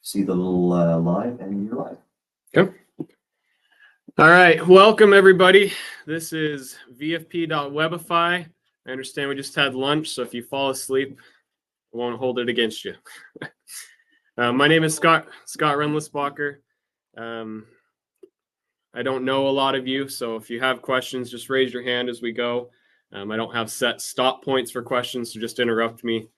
see the little live, and you're live. Okay. All right. Welcome, everybody. This is VFP.Webify. I understand we just had lunch, so if you fall asleep, I won't hold it against you. My name is Scott Renlisbacher. I don't know a lot of you, so if you have questions, just raise your hand as we go. I don't have set stop points for questions, so just interrupt me.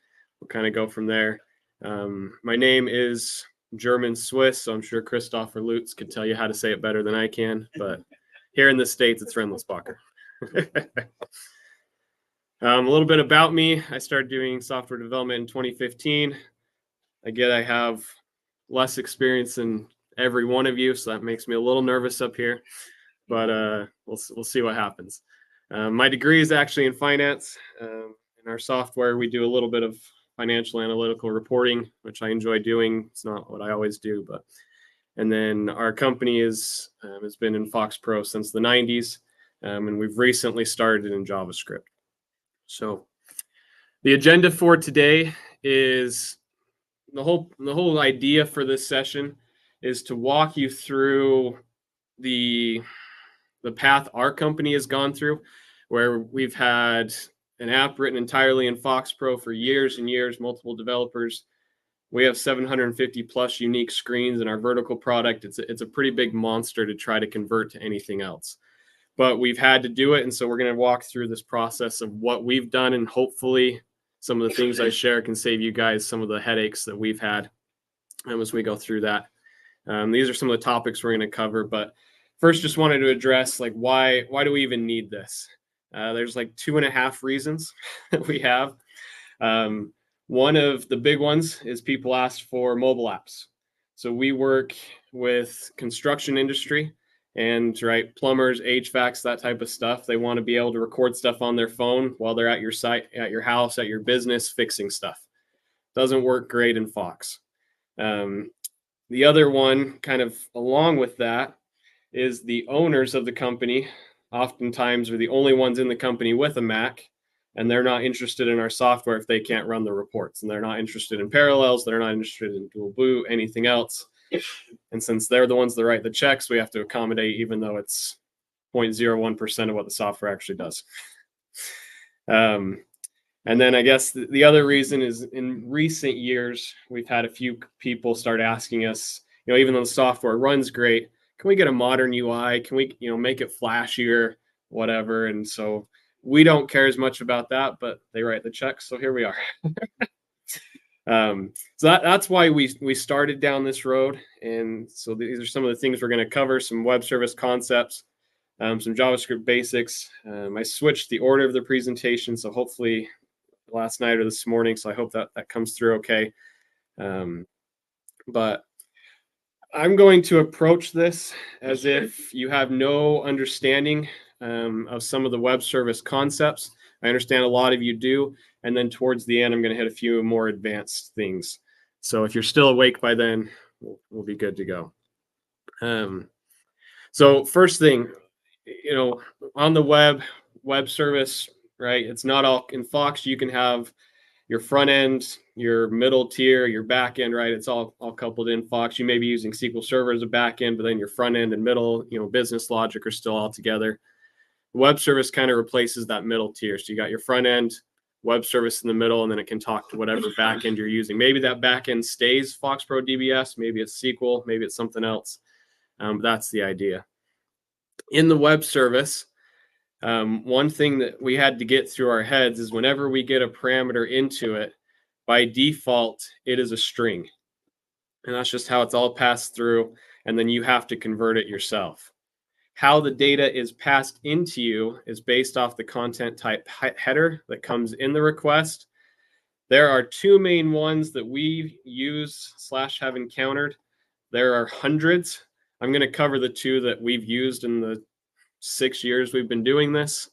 We'll kind of go from there. My name is German Swiss, so I'm sure Christopher Lutz could tell you how to say it better than I can, but here in the States, it's Renlisbacher. A little bit about me. I started doing software development in 2015. I have less experience than every one of you, so that makes me a little nervous up here, but we'll see what happens. My degree is actually in finance. In our software, we do a little bit of financial analytical reporting, which I enjoy doing. It's not what I always do, and then our company has been in Fox Pro since the 90s, and we've recently started in JavaScript. So the agenda for today is the whole idea for this session is to walk you through the path our company has gone through, where we've had an app written entirely in Fox Pro for years and years, multiple developers. We have 750 plus unique screens in our vertical product. It's a pretty big monster to try to convert to anything else, but we've had to do it. And so we're going to walk through this process of what we've done, and hopefully some of the things I share can save you guys some of the headaches that we've had as we go through that. These are some of the topics we're going to cover, but first just wanted to address why do we even need this? There's 2.5 reasons that we have. One of the big ones is people asked for mobile apps. So we work with construction industry and plumbers, HVACs, that type of stuff. They want to be able to record stuff on their phone while they're at your site, at your house, at your business, fixing stuff. Doesn't work great in Fox. The other one, kind of along with that, is the owners of the company oftentimes are the only ones in the company with a Mac, and they're not interested in our software if they can't run the reports, and they're not interested in parallels, they're not interested in dual boot, anything else. And since they're the ones that write the checks, we have to accommodate, even though it's 0.01% of what the software actually does. And then I guess the other reason is in recent years, we've had a few people start asking us, even though the software runs great, can we get a modern UI? Can we, make it flashier, whatever? And so we don't care as much about that, but they write the checks, so here we are. So that's why we started down this road. And so these are some of the things we're going to cover: some web service concepts, some JavaScript basics. I switched the order of the presentation, so hopefully last night or this morning, so I hope that comes through okay. But I'm going to approach this as if you have no understanding of some of the web service concepts. I understand a lot of you do. And then towards the end, I'm going to hit a few more advanced things. So if you're still awake by then, we'll be good to go. So first thing, on the web service, right? It's not all in Fox. You can have your front end, your middle tier, your back end, right? It's all coupled in Fox. You may be using SQL Server as a back end, but then your front end and middle, business logic are still all together. Web service kind of replaces that middle tier. So you got your front end, web service in the middle, and then it can talk to whatever back end you're using. Maybe that back end stays Fox Pro DBS, maybe it's SQL, maybe it's something else. But that's the idea. In the web service, one thing that we had to get through our heads is whenever we get a parameter into it, by default, it is a string. And that's just how it's all passed through. And then you have to convert it yourself. How the data is passed into you is based off the content type header that comes in the request. There are two main ones that we use / have encountered. There are hundreds. I'm going to cover the two that we've used in the 6 years we've been doing this.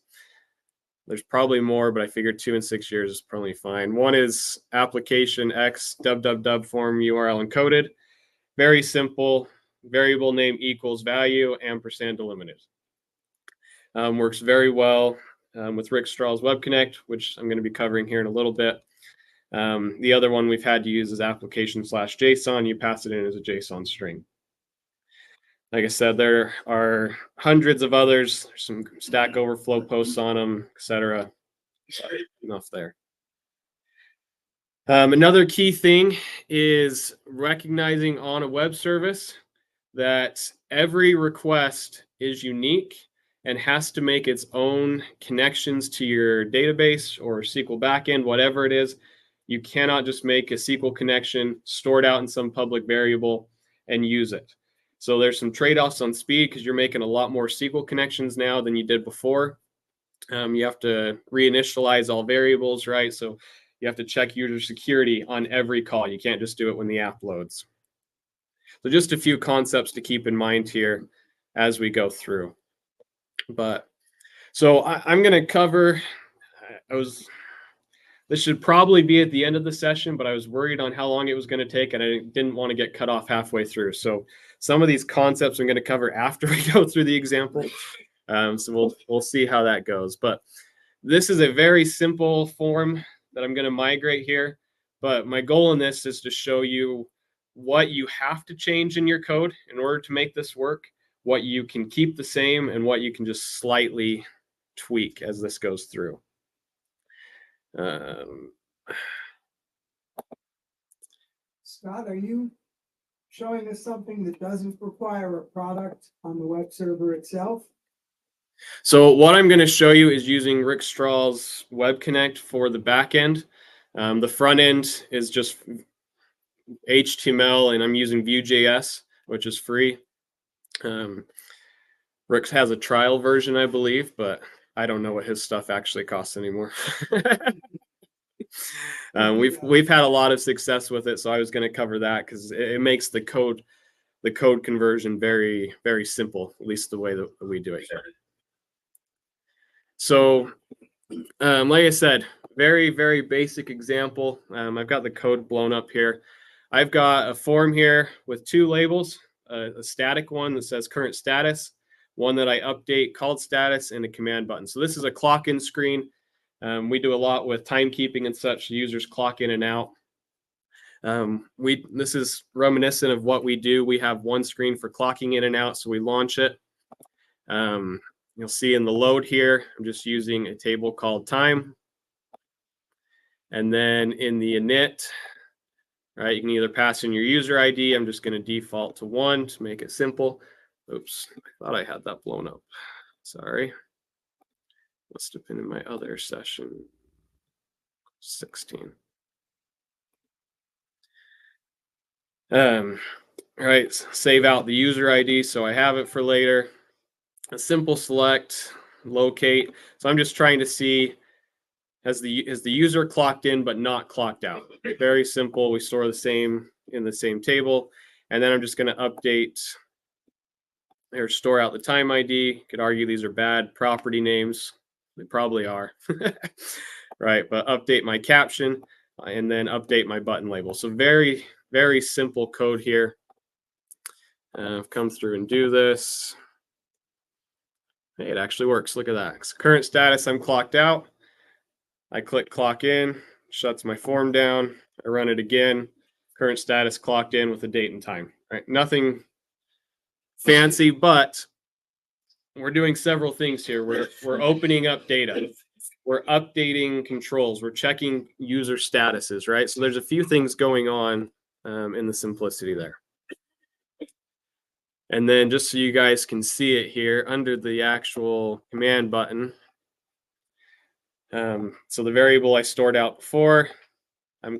There's probably more, but I figured 2 in 6 years is probably fine. One is application X www form URL encoded. Very simple. Variable name equals value, ampersand delimited. Works very well with Rick Strahl's Web Connect, which I'm going to be covering here in a little bit. The other one we've had to use is application/JSON. You pass it in as a JSON string. Like I said, there are hundreds of others. There's some Stack Overflow posts on them, etc. Enough there. Another key thing is recognizing on a web service that every request is unique and has to make its own connections to your database or SQL backend, whatever it is. You cannot just make a SQL connection, store it out in some public variable, and use it. So there's some trade-offs on speed because you're making a lot more SQL connections now than you did before. You have to reinitialize all variables, right? So you have to check user security on every call. You can't just do it when the app loads. So just a few concepts to keep in mind here as we go through. But so I'm going to cover, this should probably be at the end of the session, but I was worried on how long it was going to take and I didn't want to get cut off halfway through. So some of these concepts I'm going to cover after we go through the example. So we'll see how that goes. But this is a very simple form that I'm going to migrate here. But my goal in this is to show you what you have to change in your code in order to make this work, what you can keep the same, and what you can just slightly tweak as this goes through. Scott, are you showing us something that doesn't require a product on the web server itself? So what I'm going to show you is using Rick Strahl's Web Connect for the back end. The front end is just HTML, and I'm using Vue.js, which is free. Rick has a trial version, I believe, but I don't know what his stuff actually costs anymore. We've had a lot of success with it, so I was going to cover that because it makes the code conversion very, very simple, at least the way that we do it here. So, like I said, very, very basic example. I've got the code blown up here. I've got a form here with two labels, a static one that says current status, one that I update called status, and a command button. So this is a clock in screen. We do a lot with timekeeping and such. Users clock in and out. This is reminiscent of what we do. We have one screen for clocking in and out, so we launch it. You'll see in the load here, I'm just using a table called time. And then in the init, right, you can either pass in your user ID. I'm just going to default to 1 to make it simple. Oops, I thought I had that blown up. Sorry. Must have been in my other session. 16. All right, save out the user ID so I have it for later. A simple select, locate. So I'm just trying to see, has the user clocked in but not clocked out? Very simple. We store the same in the same table. And then I'm just going to update or store out the time ID. Could argue these are bad property names. They probably are. Right, but update my caption and then update my button label. So very, very simple code here. Come through and do this. Hey, it actually works. Look at that. So current status, I'm clocked out. I click clock in, shuts my form down. I run it again. Current status clocked in with the date and time. Right? Nothing fancy, but we're doing several things here. We're opening up data. We're updating controls. We're checking user statuses, right? So there's a few things going on in the simplicity there. And then just so you guys can see it here under the actual command button. So the variable I stored out before, I'm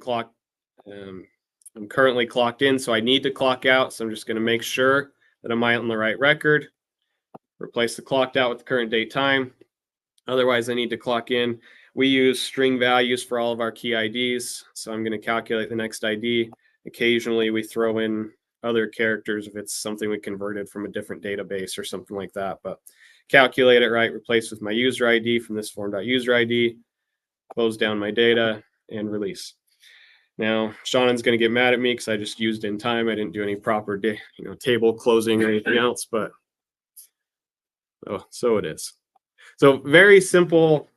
currently clocked in, so I need to clock out. So I'm just going to make sure that I'm on the right record. Replace the clocked out with the current date time. Otherwise, I need to clock in. We use string values for all of our key IDs. So I'm going to calculate the next ID. Occasionally, we throw in other characters if it's something we converted from a different database or something like that. But calculate it right, replace with my user ID from this form.user ID, close down my data, and release. Now, Shannon's going to get mad at me because I just used in time. I didn't do any proper table closing or anything else, but so it is. So very simple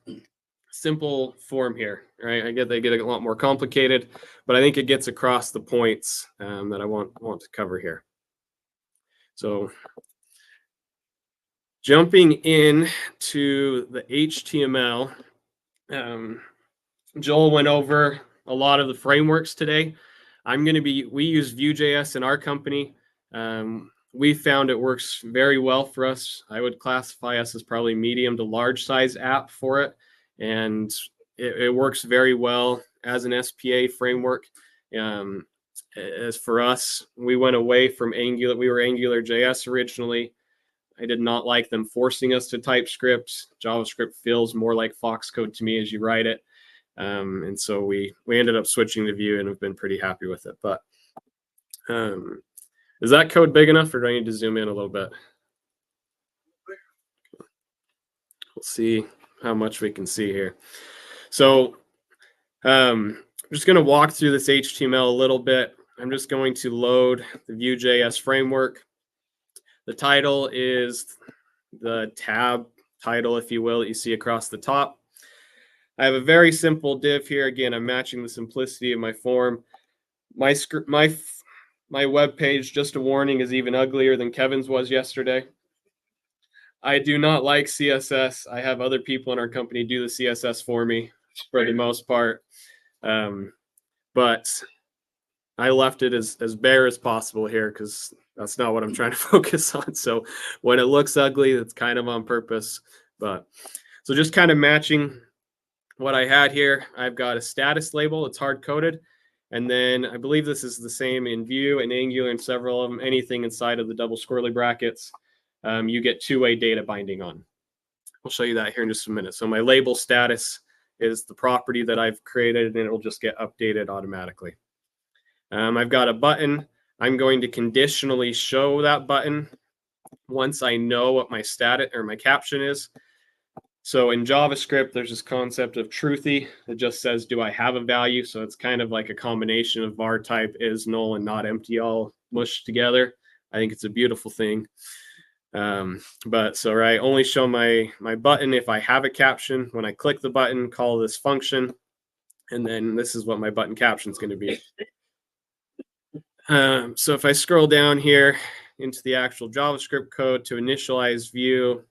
simple form here, right? I get they get a lot more complicated, but I think it gets across the points that I want to cover here. So jumping in to the HTML, Joel went over a lot of the frameworks today. We use Vue.js in our company. We found it works very well for us. I would classify us as probably medium to large size app for it. And it works very well as an SPA framework. As for us, we went away from Angular. We were AngularJS originally. I did not like them forcing us to TypeScript. JavaScript feels more like Fox code to me as you write it. And so we ended up switching to Vue and have been pretty happy with it. But is that code big enough, or do I need to zoom in a little bit? We'll see how much we can see here. So I'm just going to walk through this HTML a little bit. I'm just going to load the Vue.js framework. The title is the tab title, if you will, that you see across the top. I have a very simple div here. Again, I'm matching the simplicity of my form. My web page, just a warning, is even uglier than Kevin's was yesterday. I do not like CSS. I have other people in our company do the CSS for me for the most part. But I left it as bare as possible here because that's not what I'm trying to focus on. So when it looks ugly, that's kind of on purpose. But so just kind of matching what I had here. I've got a status label. It's hard coded. And then I believe this is the same in Vue and Angular and several of them. Anything inside of the double squirrely brackets, you get two-way data binding on. I'll show you that here in just a minute. So my label status is the property that I've created, and it will just get updated automatically. I've got a button. I'm going to conditionally show that button once I know what my status or my caption is. So in JavaScript, there's this concept of truthy. It just says, do I have a value? So it's kind of like a combination of var type, is null, and not empty all mushed together. I think it's a beautiful thing. But so right, only show my button if I have a caption. When I click the button, call this function, and then this is what my button caption is going to be. So if I scroll down here into the actual JavaScript code to initialize Vue,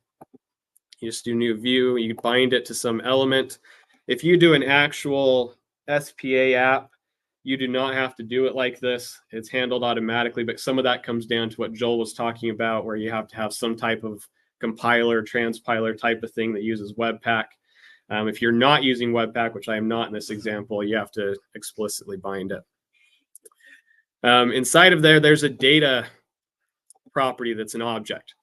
you just do new Vue, you bind it to some element. If you do an actual SPA app, you do not have to do it like this. It's handled automatically, but some of that comes down to what Joel was talking about, where you have to have some type of compiler, transpiler type of thing that uses Webpack. If you're not using Webpack, which I am not in this example, you have to explicitly bind it. Inside of there's a data property that's an object.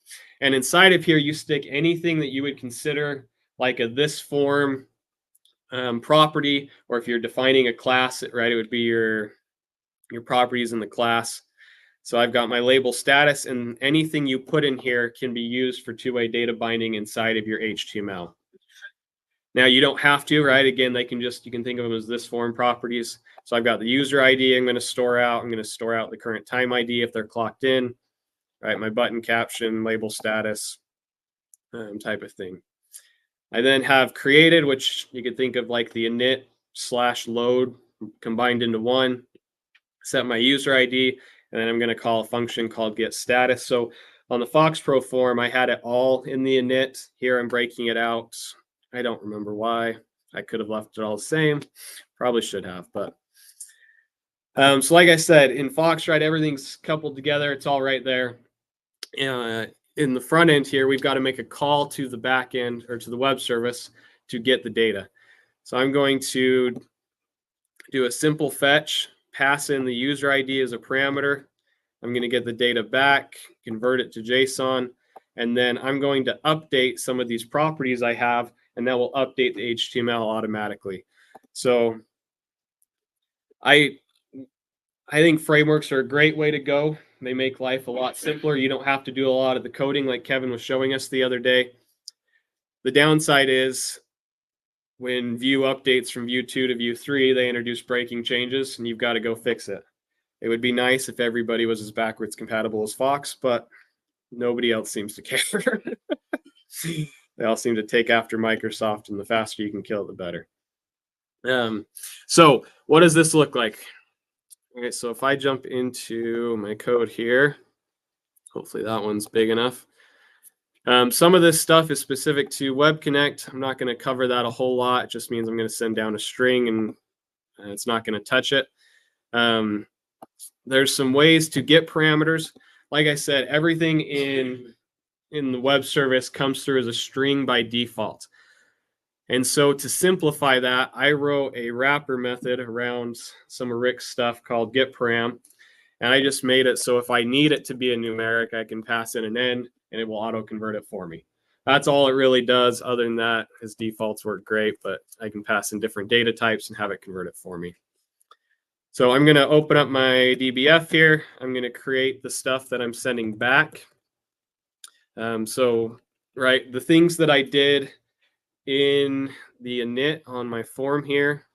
And inside of here, you stick anything that you would consider like a this form property, or if you're defining a class, right, it would be your properties in the class. So I've got my label status, and anything you put in here can be used for two-way data binding inside of your HTML. Now you don't have to, right? Again, you can think of them as this form properties. So I've got the user ID I'm going to store out. I'm going to store out the current time ID if they're clocked in, right? My button caption, label status, type of thing. I then have created, which you could think of like the init/load combined into one. Set my user ID, and then I'm going to call a function called getStatus. So on the Fox Pro form, I had it all in the init. Here I'm breaking it out. I don't remember why. I could have left it all the same. Probably should have, but so like I said, in Fox, right, everything's coupled together. It's all right there. In the front end here, we've got to make a call to the back end or to the web service to get the data. So I'm going to do a simple fetch, pass in the user ID as a parameter. I'm going to get the data back, convert it to JSON, and then I'm going to update some of these properties I have, and that will update the HTML automatically. So I think frameworks are a great way to go. They make life a lot simpler. You don't have to do a lot of the coding like Kevin was showing us the other day. The downside is when Vue updates from Vue 2 to Vue 3, they introduce breaking changes, and you've got to go fix it. It would be nice if everybody was as backwards compatible as Fox, but nobody else seems to care. They all seem to take after Microsoft, and the faster you can kill it, the better. So what does this look like? Okay, so if I jump into my code here, hopefully that one's big enough. Some of this stuff is specific to Web Connect. I'm not going to cover that a whole lot. It just means I'm going to send down a string and it's not going to touch it. There's some ways to get parameters. Like I said, everything in the web service comes through as a string by default. And so to simplify that, I wrote a wrapper method around some of Rick's stuff called getParam. And I just made it so if I need it to be a numeric, I can pass in an N and it will auto convert it for me. That's all it really does. Other than that, his defaults work great, but I can pass in different data types and have it convert it for me. So I'm going to open up my DBF here. I'm going to create the stuff that I'm sending back. Right, the things that I did in the init on my form here.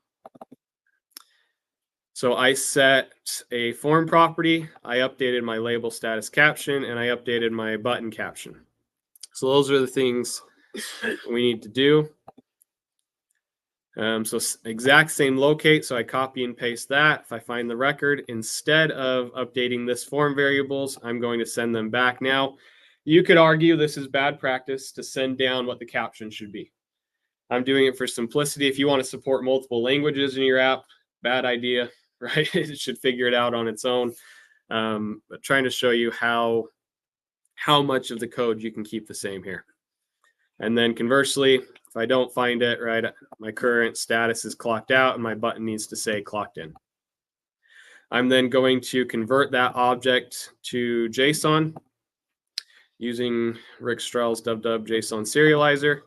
So I set a form property, I updated my label status caption, and I updated my button caption. So those are the things we need to do. So exact same locate, so I copy and paste that. If I find the record, instead of updating this form variables, I'm going to send them back. Now, you could argue this is bad practice to send down what the caption should be. I'm doing it for simplicity. If you want to support multiple languages in your app, bad idea, right? It should figure it out on its own. But trying to show you how much of the code you can keep the same here. And then conversely, if I don't find it, right, my current status is clocked out and my button needs to say clocked in. I'm then going to convert that object to JSON using Rick Strell's dub JSON serializer.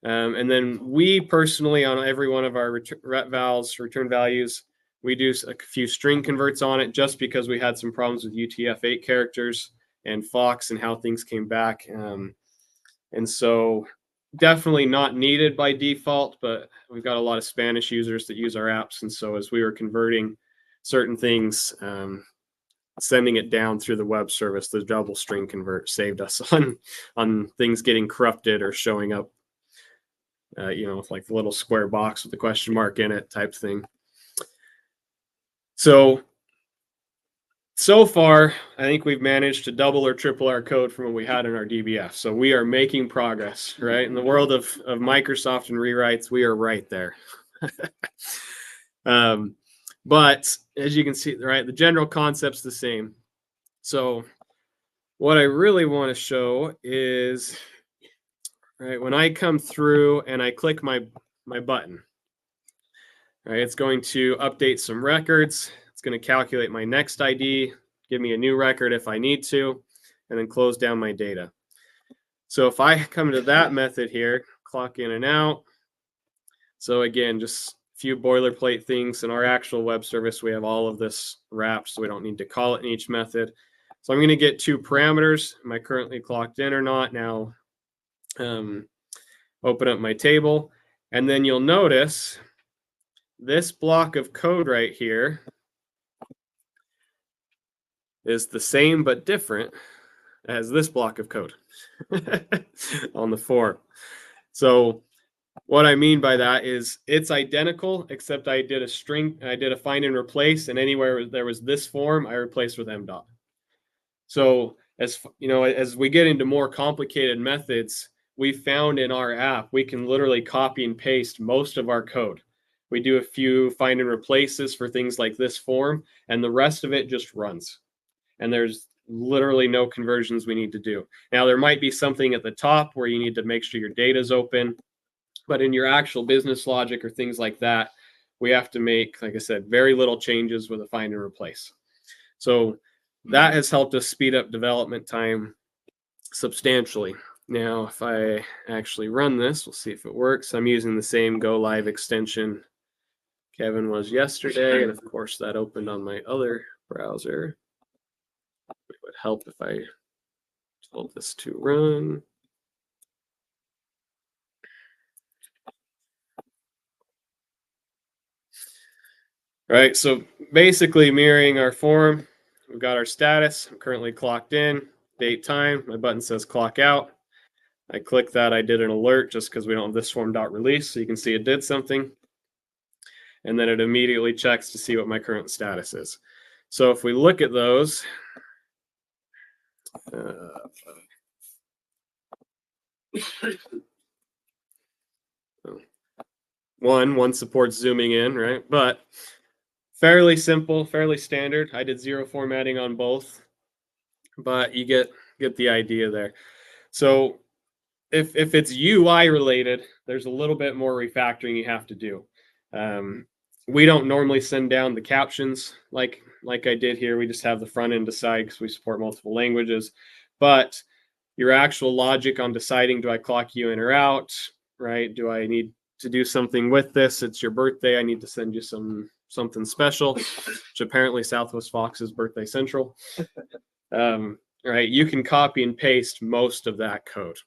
And then we personally, on every one of our return values, we do a few string converts on it just because we had some problems with UTF-8 characters and Fox and how things came back. And so definitely not needed by default, but we've got a lot of Spanish users that use our apps. And so as we were converting certain things, sending it down through the web service, the double string convert saved us on things getting corrupted or showing up, with like the little square box with the question mark in it type thing. So far, I think we've managed to double or triple our code from what we had in our DBF. So we are making progress, right? In the world of Microsoft and rewrites, we are right there. But as you can see, right, the general concept's the same. So what I really want to show is, right, when I come through and I click my button, right, it's going to update some records. It's going to calculate my next ID, give me a new record if I need to, and then close down my data. So if I come to that method here, clock in and out. So again, just a few boilerplate things. In our actual web service, we have all of this wrapped, so we don't need to call it in each method. So I'm going to get two parameters. Am I currently clocked in or not? Now, open up my table, and then you'll notice this block of code right here is the same but different as this block of code on the form. So what I mean by that is it's identical, except I did a find and replace, and anywhere there was this form, I replaced with m dot. So as you know, as we get into more complicated methods, we found in our app, we can literally copy and paste most of our code. We do a few find and replaces for things like this form, and the rest of it just runs. And there's literally no conversions we need to do. Now, there might be something at the top where you need to make sure your data is open, but in your actual business logic or things like that, we have to make, like I said, very little changes with a find and replace. So that has helped us speed up development time substantially. Now, if I actually run this, we'll see if it works. I'm using the same Go Live extension Kevin was yesterday, and of course that opened on my other browser. It would help if I told this to run. All right, so basically mirroring our form, we've got our status. I'm currently clocked in, date, time. My button says clock out. I click that, I did an alert just because we don't have this form.release, so you can see it did something. And then it immediately checks to see what my current status is. So if we look at those, one supports zooming in, right? But fairly simple, fairly standard. I did zero formatting on both, but you get the idea there. So if it's UI related, there's a little bit more refactoring you have to do. We don't normally send down the captions like I did here. We just have the front end decide because we support multiple languages. But your actual logic on deciding, do I clock you in or out, right? Do I need to do something with this? It's your birthday. I need to send you something special, which apparently Southwest Fox is birthday central. Right? You can copy and paste most of that code.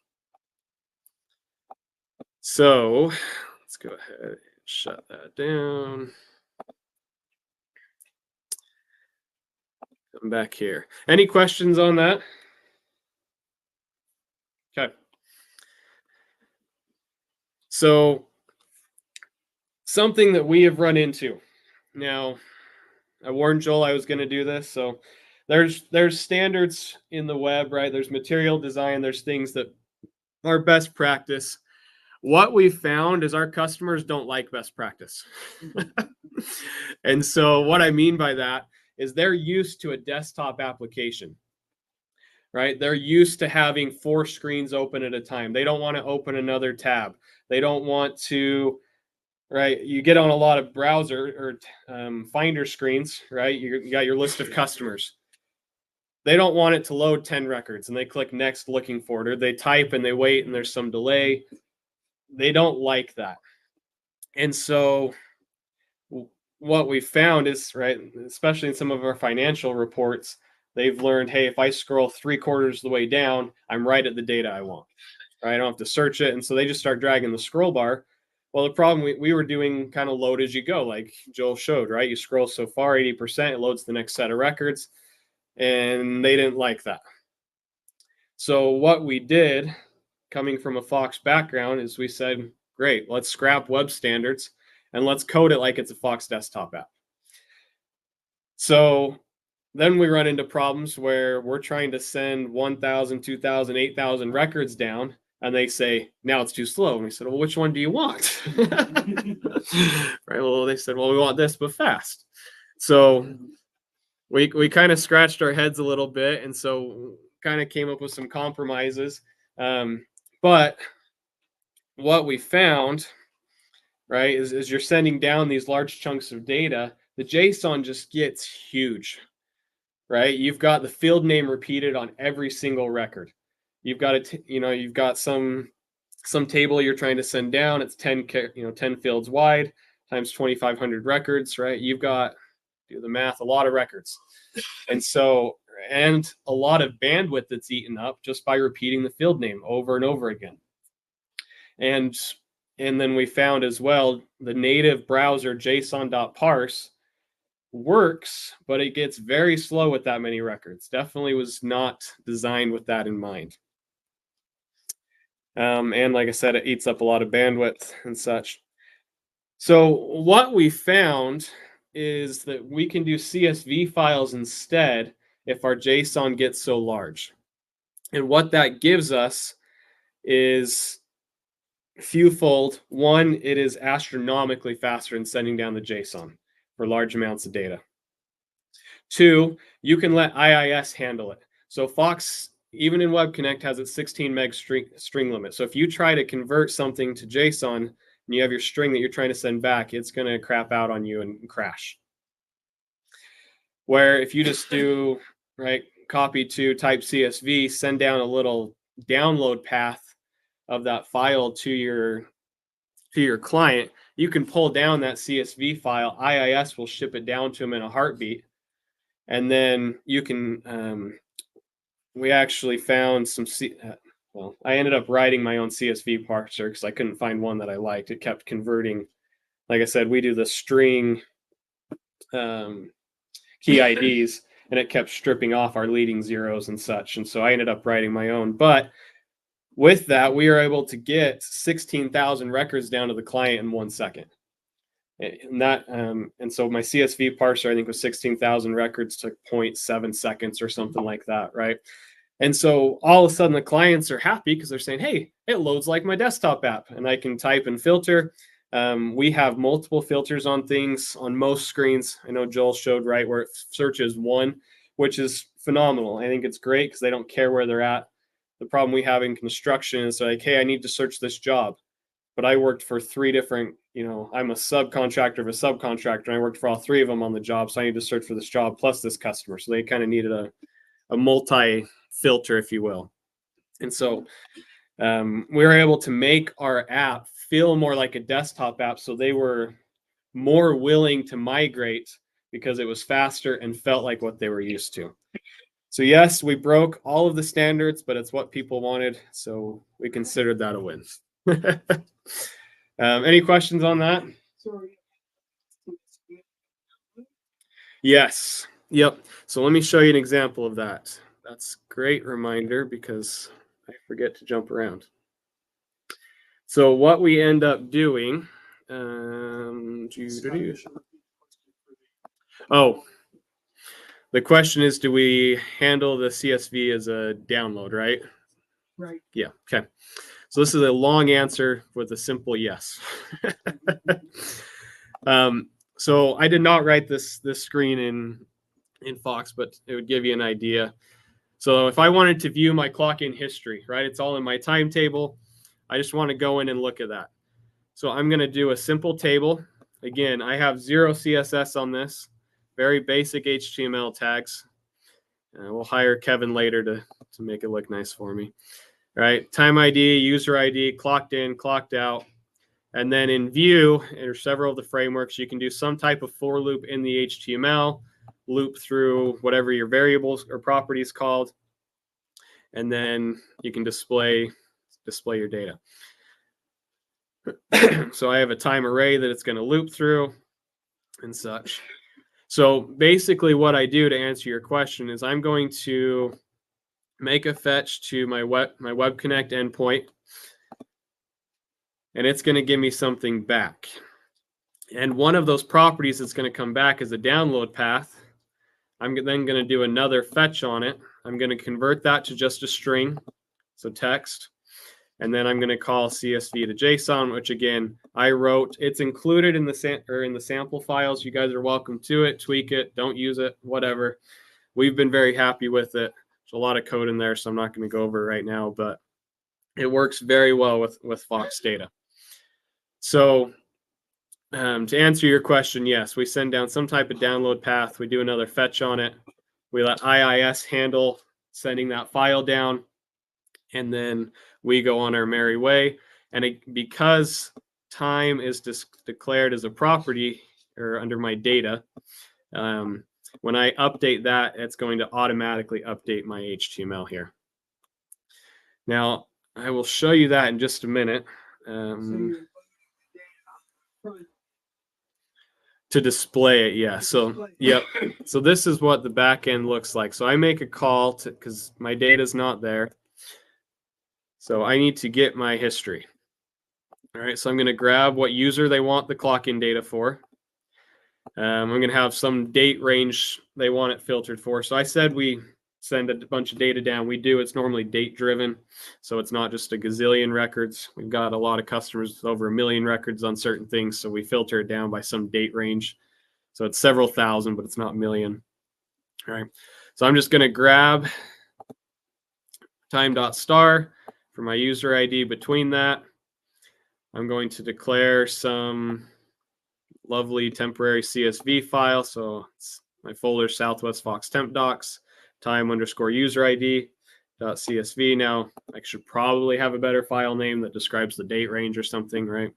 So let's go ahead and shut that down. Come back here. Any questions on that? Okay. So something that we have run into. Now, I warned Joel I was going to do this. So there's standards in the web, right? There's material design. There's things that are best practice. What we've found is our customers don't like best practice. And so what I mean by that is they're used to a desktop application, right? They're used to having 4 screens open at a time. They don't want to open another tab. They don't want to, right? You get on a lot of browser or Finder screens, right? You got your list of customers. They don't want it to load 10 records and they click next looking for it, or they type and they wait and there's some delay. They don't like that. And so what we found is, right, especially in some of our financial reports, they've learned, hey, if I scroll 3/4 of the way down, I'm right at the data I want. Right? I don't have to search it. And so they just start dragging the scroll bar. Well, the problem we were doing kind of load as you go, like Joel showed, right? You scroll so far, 80%, it loads the next set of records. And they didn't like that. So what we did, coming from a Fox background, is we said, great, let's scrap web standards and let's code it like it's a Fox desktop app. So then we run into problems where we're trying to send 1,000, 2,000, 8,000 records down, and they say, now it's too slow. And we said, well, which one do you want? Right? Well, they said, well, we want this, but fast. So we kind of scratched our heads a little bit, and so kind of came up with some compromises. But what we found, right, is you're sending down these large chunks of data, the JSON just gets huge, right? You've got the field name repeated on every single record. You've got you've got some table you're trying to send down. It's 10 fields wide times 2,500 records, right? You've got, do the math, a lot of records. And so, and a lot of bandwidth that's eaten up just by repeating the field name over and over again. And then we found as well, the native browser JSON.parse works, but it gets very slow with that many records. Definitely was not designed with that in mind. And like I said, it eats up a lot of bandwidth and such. So what we found is that we can do CSV files instead if our JSON gets so large. And what that gives us is fewfold. One, it is astronomically faster in sending down the JSON for large amounts of data. 2, you can let IIS handle it. So Fox, even in Web Connect, has its 16 meg string limit. So if you try to convert something to JSON and you have your string that you're trying to send back, it's going to crap out on you and crash. Where if you just do, right, copy to type CSV, send down a little download path of that file to your client, you can pull down that CSV file. IIS will ship it down to them in a heartbeat. And then you can, we actually found some, well, I ended up writing my own CSV parser because I couldn't find one that I liked. It kept converting. Like I said, we do the string key IDs, and it kept stripping off our leading zeros and such. And so I ended up writing my own. But with that, we are able to get 16,000 records down to the client in 1 second. And so my CSV parser, I think, was 16,000 records, took 0.7 seconds or something like that, right? And so all of a sudden the clients are happy because they're saying, hey, it loads like my desktop app, and I can type and filter. We have multiple filters on things on most screens. I know Joel showed right where it searches one, which is phenomenal. I think it's great because they don't care where they're at. The problem we have in construction is like, hey, I need to search this job. But I worked for 3 different, I'm a subcontractor of a subcontractor, and I worked for all 3 of them on the job. So I need to search for this job plus this customer. So they kind of needed a multi-filter, if you will. And so we were able to make our app feel more like a desktop app. So they were more willing to migrate because it was faster and felt like what they were used to. So yes, we broke all of the standards, but it's what people wanted. So we considered that a win. Any questions on that? Yes. Yep. So let me show you an example of that. That's a great reminder because I forget to jump around. So what we end up doing, the question is, do we handle the CSV as a download, right? Right. Yeah. Okay. So this is a long answer with a simple yes. So I did not write this screen in Fox, but it would give you an idea. So if I wanted to view my clock in history, right, it's all in my timetable. I just want to go in and look at that. So I'm going to do a simple table. Again, I have 0 CSS on this, very basic HTML tags. We'll hire Kevin later to make it look nice for me. Right, time ID, user ID, clocked in, clocked out. And then in Vue, there are several of the frameworks. You can do some type of for loop in the HTML, loop through whatever your variables or properties called, and then you can display your data. So I have a time array that it's going to loop through and such. So basically what I do to answer your question is I'm going to make a fetch to my Web Connect endpoint, and it's going to give me something back. And one of those properties that's going to come back is a download path. I'm then going to do another fetch on it. I'm going to convert that to just a string, so text. And then I'm going to call CSV to JSON, which again, I wrote. It's included in the sample files. You guys are welcome to it, tweak it, don't use it, whatever. We've been very happy with it. There's a lot of code in there, so I'm not going to go over it right now, but it works very well with Fox data. So to answer your question, yes, we send down some type of download path. We do another fetch on it. We let IIS handle sending that file down, and then we go on our merry way. And because time is declared as a property or under my data, when I update that, it's going to automatically update my HTML here. Now, I will show you that in just a minute. To display it, yeah. So, yep. So this is what the back end looks like. So I make a call because my data is not there. So I need to get my history. All right. So I'm going to grab what user they want the clock in data for. I'm going to have some date range they want it filtered for. So I said we send a bunch of data down. We do. It's normally date driven. So it's not just a gazillion records. We've got a lot of customers with over 1 million records on certain things. So we filter it down by some date range. So it's several thousand, but it's not million. All right. So I'm just going to grab time.star for my user ID. Between that, I'm going to declare some lovely temporary CSV file. So it's my folder Southwest Fox temp docs, time_user ID .csv. Now I should probably have a better file name that describes the date range or something, right?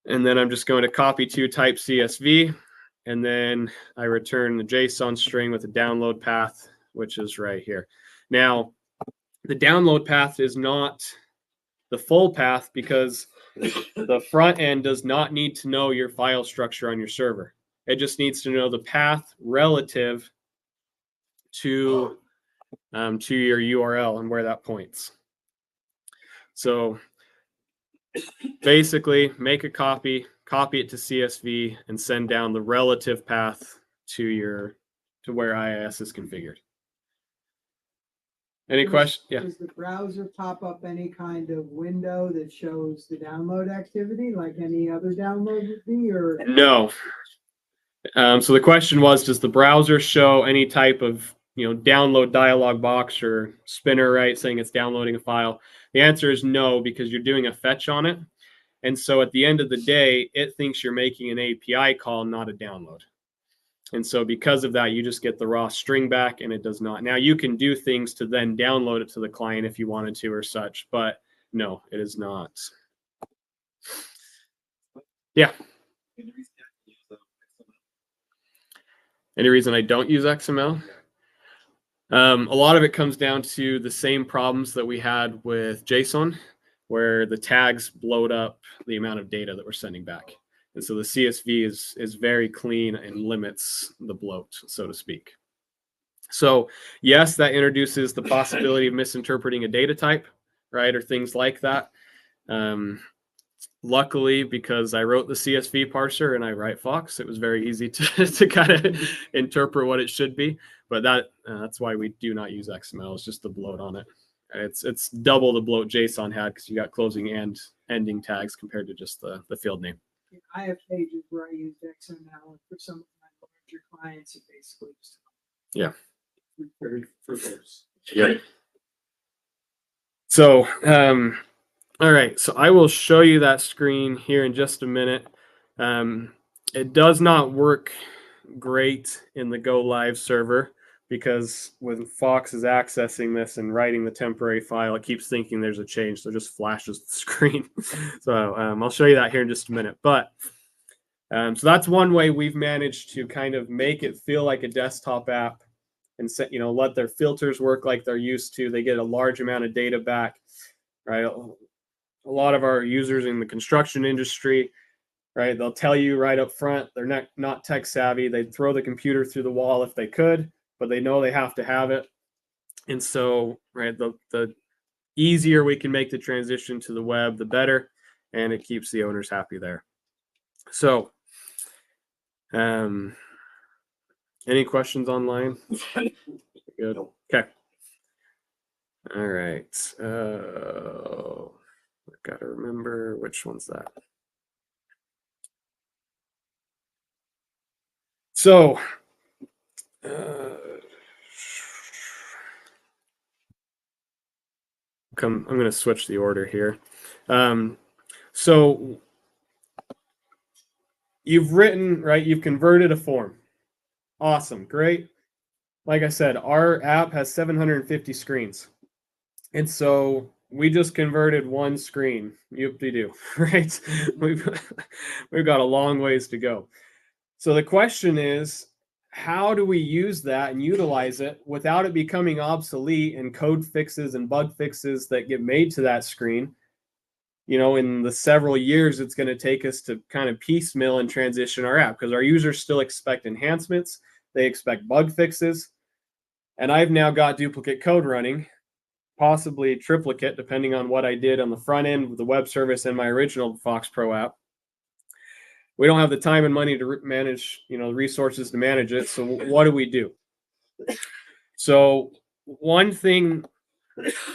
And then I'm just going to copy to type CSV, and then I return the JSON string with a download path, which is right here. Now, the download path is not the full path because the front end does not need to know your file structure on your server. It just needs to know the path relative to your URL and where that points. So basically make a copy it to CSV, and send down the relative path to where IIS is configured. Any question? Yeah. Does the browser pop up any kind of window that shows the download activity like any other download would be, or? No. So the question was, does the browser show any type of download dialog box or spinner, right, saying it's downloading a file? The answer is no, because you're doing a fetch on it. And so at the end of the day, it thinks you're making an API call, not a download. And so because of that, you just get the raw string back, and it does not. Now you can do things to then download it to the client if you wanted to or such, but no, it is not. Yeah. Any reason I don't use XML? A lot of it comes down to the same problems that we had with JSON, where the tags bloat up the amount of data that we're sending back. And so the CSV is very clean and limits the bloat, so to speak. So yes, that introduces the possibility of misinterpreting a data type, right, or things like that. Luckily, because I wrote the CSV parser and I write Fox, it was very easy to kind of interpret what it should be. But that's why we do not use XML. It's just the bloat on it. It's double the bloat JSON had, because you got closing and ending tags compared to just the field name. I have pages where I use XML, and for some of my larger clients, it basically just. Yeah. For those. Yeah. So, all right. So I will show you that screen here in just a minute. It does not work great in the Go Live server, because when Fox is accessing this and writing the temporary file, it keeps thinking there's a change, so it just flashes the screen. So I'll show you that here in just a minute. But so that's one way we've managed to kind of make it feel like a desktop app, and set, let their filters work like they're used to. They get a large amount of data back, right? A lot of our users in the construction industry, right, they'll tell you right up front they're not tech savvy. They'd throw the computer through the wall if they could, but they know they have to have it. And so, right, the easier we can make the transition to the web, the better, and it keeps the owners happy there. So, any questions online? Good. Okay. All right. I've got to remember which one's that. So, I'm going to switch the order here. So you've written, right? You've converted a form. Awesome. Great. Like I said, our app has 750 screens. And so we just converted one screen. Yoop-de-doo, right? We've got a long ways to go. So the question is, how do we use that and utilize it without it becoming obsolete and code fixes and bug fixes that get made to that screen? In the several years it's going to take us to kind of piecemeal and transition our app, because our users still expect enhancements. They expect bug fixes. And I've now got duplicate code running, possibly triplicate, depending on what I did on the front end with the web service and my original Fox Pro app. We don't have the time and money to manage, the resources to manage it. So what do? So one thing,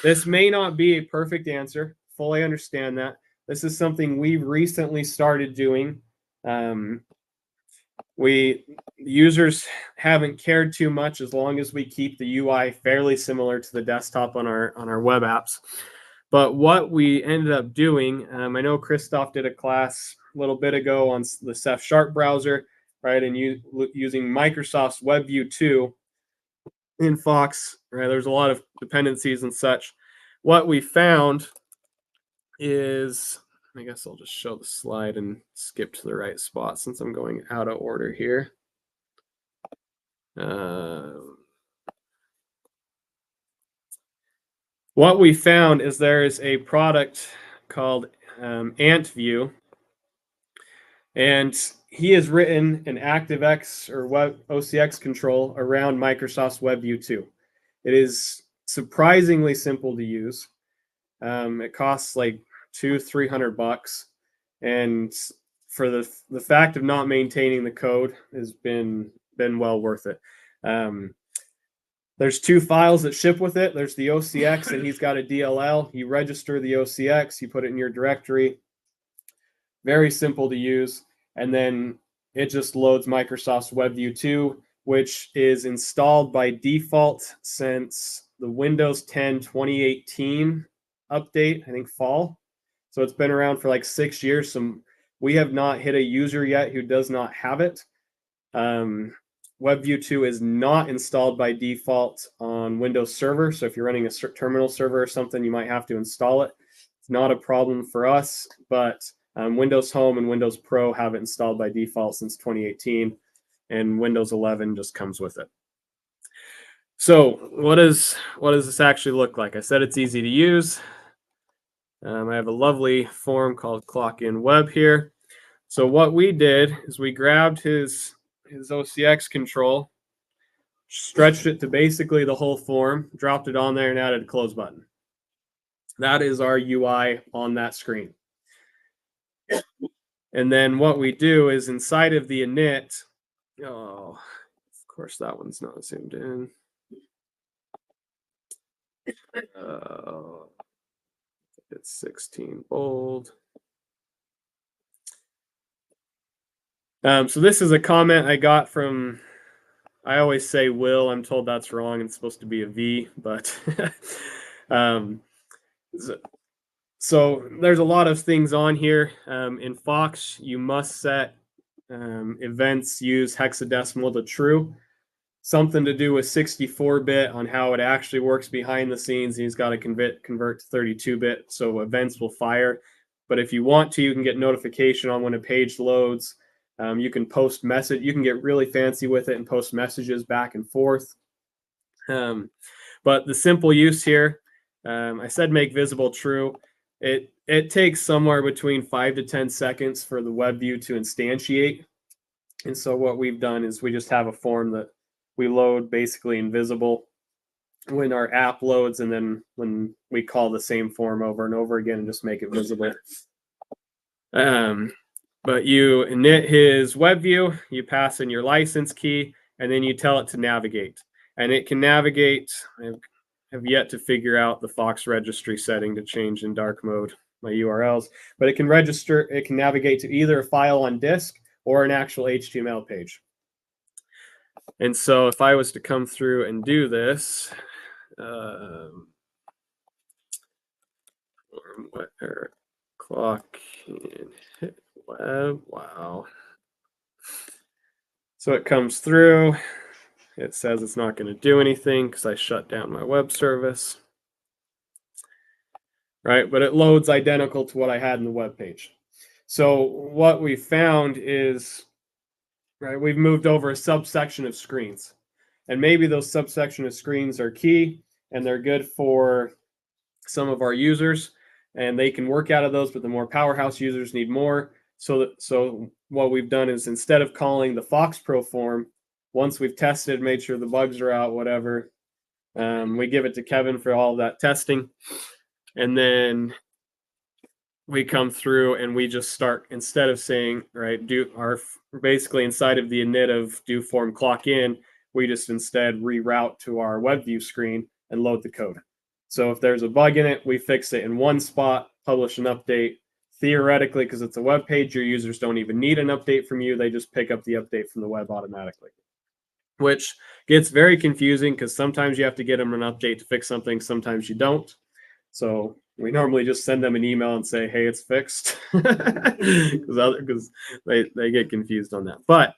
this may not be a perfect answer. Fully understand that. This is something we've recently started doing. Users haven't cared too much, as long as we keep the UI fairly similar to the desktop on our web apps. But what we ended up doing, I know Christoph did a class a little bit ago on the Ceph Sharp browser, right, and using Microsoft's WebView 2 in Fox, right? There's a lot of dependencies and such. What we found is, I guess I'll just show the slide and skip to the right spot since I'm going out of order here. What we found is there is a product called AntView, and he has written an ActiveX or OCX control around Microsoft's WebView 2. It is surprisingly simple to use. It costs like $200-300, and for the fact of not maintaining the code has been well worth it. There's 2 files that ship with it. There's the OCX, and he's got a DLL. You register the OCX, you put it in your directory. Very simple to use. And then it just loads Microsoft's WebView 2, which is installed by default since the Windows 10 2018 update, I think fall. So it's been around for like 6 years. We have not hit a user yet who does not have it. WebView 2 is not installed by default on Windows Server. So if you're running a terminal server or something, you might have to install it. It's not a problem for us, but Windows Home and Windows Pro have it installed by default since 2018, and Windows 11 just comes with it. So what does this actually look like? I said it's easy to use. I have a lovely form called Clock In Web here. So what we did is we grabbed his OCX control, stretched it to basically the whole form, dropped it on there, and added a close button. That is our UI on that screen. And then what we do is inside of the init, oh, of course that one's not zoomed in. It's 16 bold. So this is a comment I got from, I always say Will. I'm told that's wrong. It's supposed to be a V, but so there's a lot of things on here. In Fox, you must set events use hexadecimal to true. Something to do with 64-bit on how it actually works behind the scenes. He's got to convert to 32-bit, so events will fire. But if you want to, you can get notification on when a page loads. You can post message. You can get really fancy with it and post messages back and forth. But the simple use here, I said make visible true. It takes somewhere between 5 to 10 seconds for the WebView to instantiate. And so what we've done is we just have a form that we load basically invisible when our app loads, and then when we call the same form over and over again and just make it visible. But you init his WebView, you pass in your license key, and then you tell it to navigate. And it can navigate. I have yet to figure out the Fox registry setting to change in dark mode my URLs, but it can register, it can navigate to either a file on disk or an actual HTML page. And so if I was to come through and do this, clock in hit web, wow. So it comes through, it says it's not going to do anything because I shut down my web service, right? But it loads identical to what I had in the web page. So what we found is, right, we've moved over a subsection of screens, and maybe those subsection of screens are key and they're good for some of our users and they can work out of those, but the more powerhouse users need more. So what we've done is, instead of calling the Fox Pro form, once we've tested, made sure the bugs are out, whatever, we give it to Kevin for all that testing. And then we come through and we just start, instead of saying, right, basically inside of the init of do form clock in, we just instead reroute to our WebView screen and load the code. So if there's a bug in it, we fix it in one spot, publish an update. Theoretically, because it's a web page, your users don't even need an update from you. They just pick up the update from the web automatically, which gets very confusing because sometimes you have to get them an update to fix something. Sometimes you don't. So we normally just send them an email and say, hey, it's fixed, because they get confused on that. But,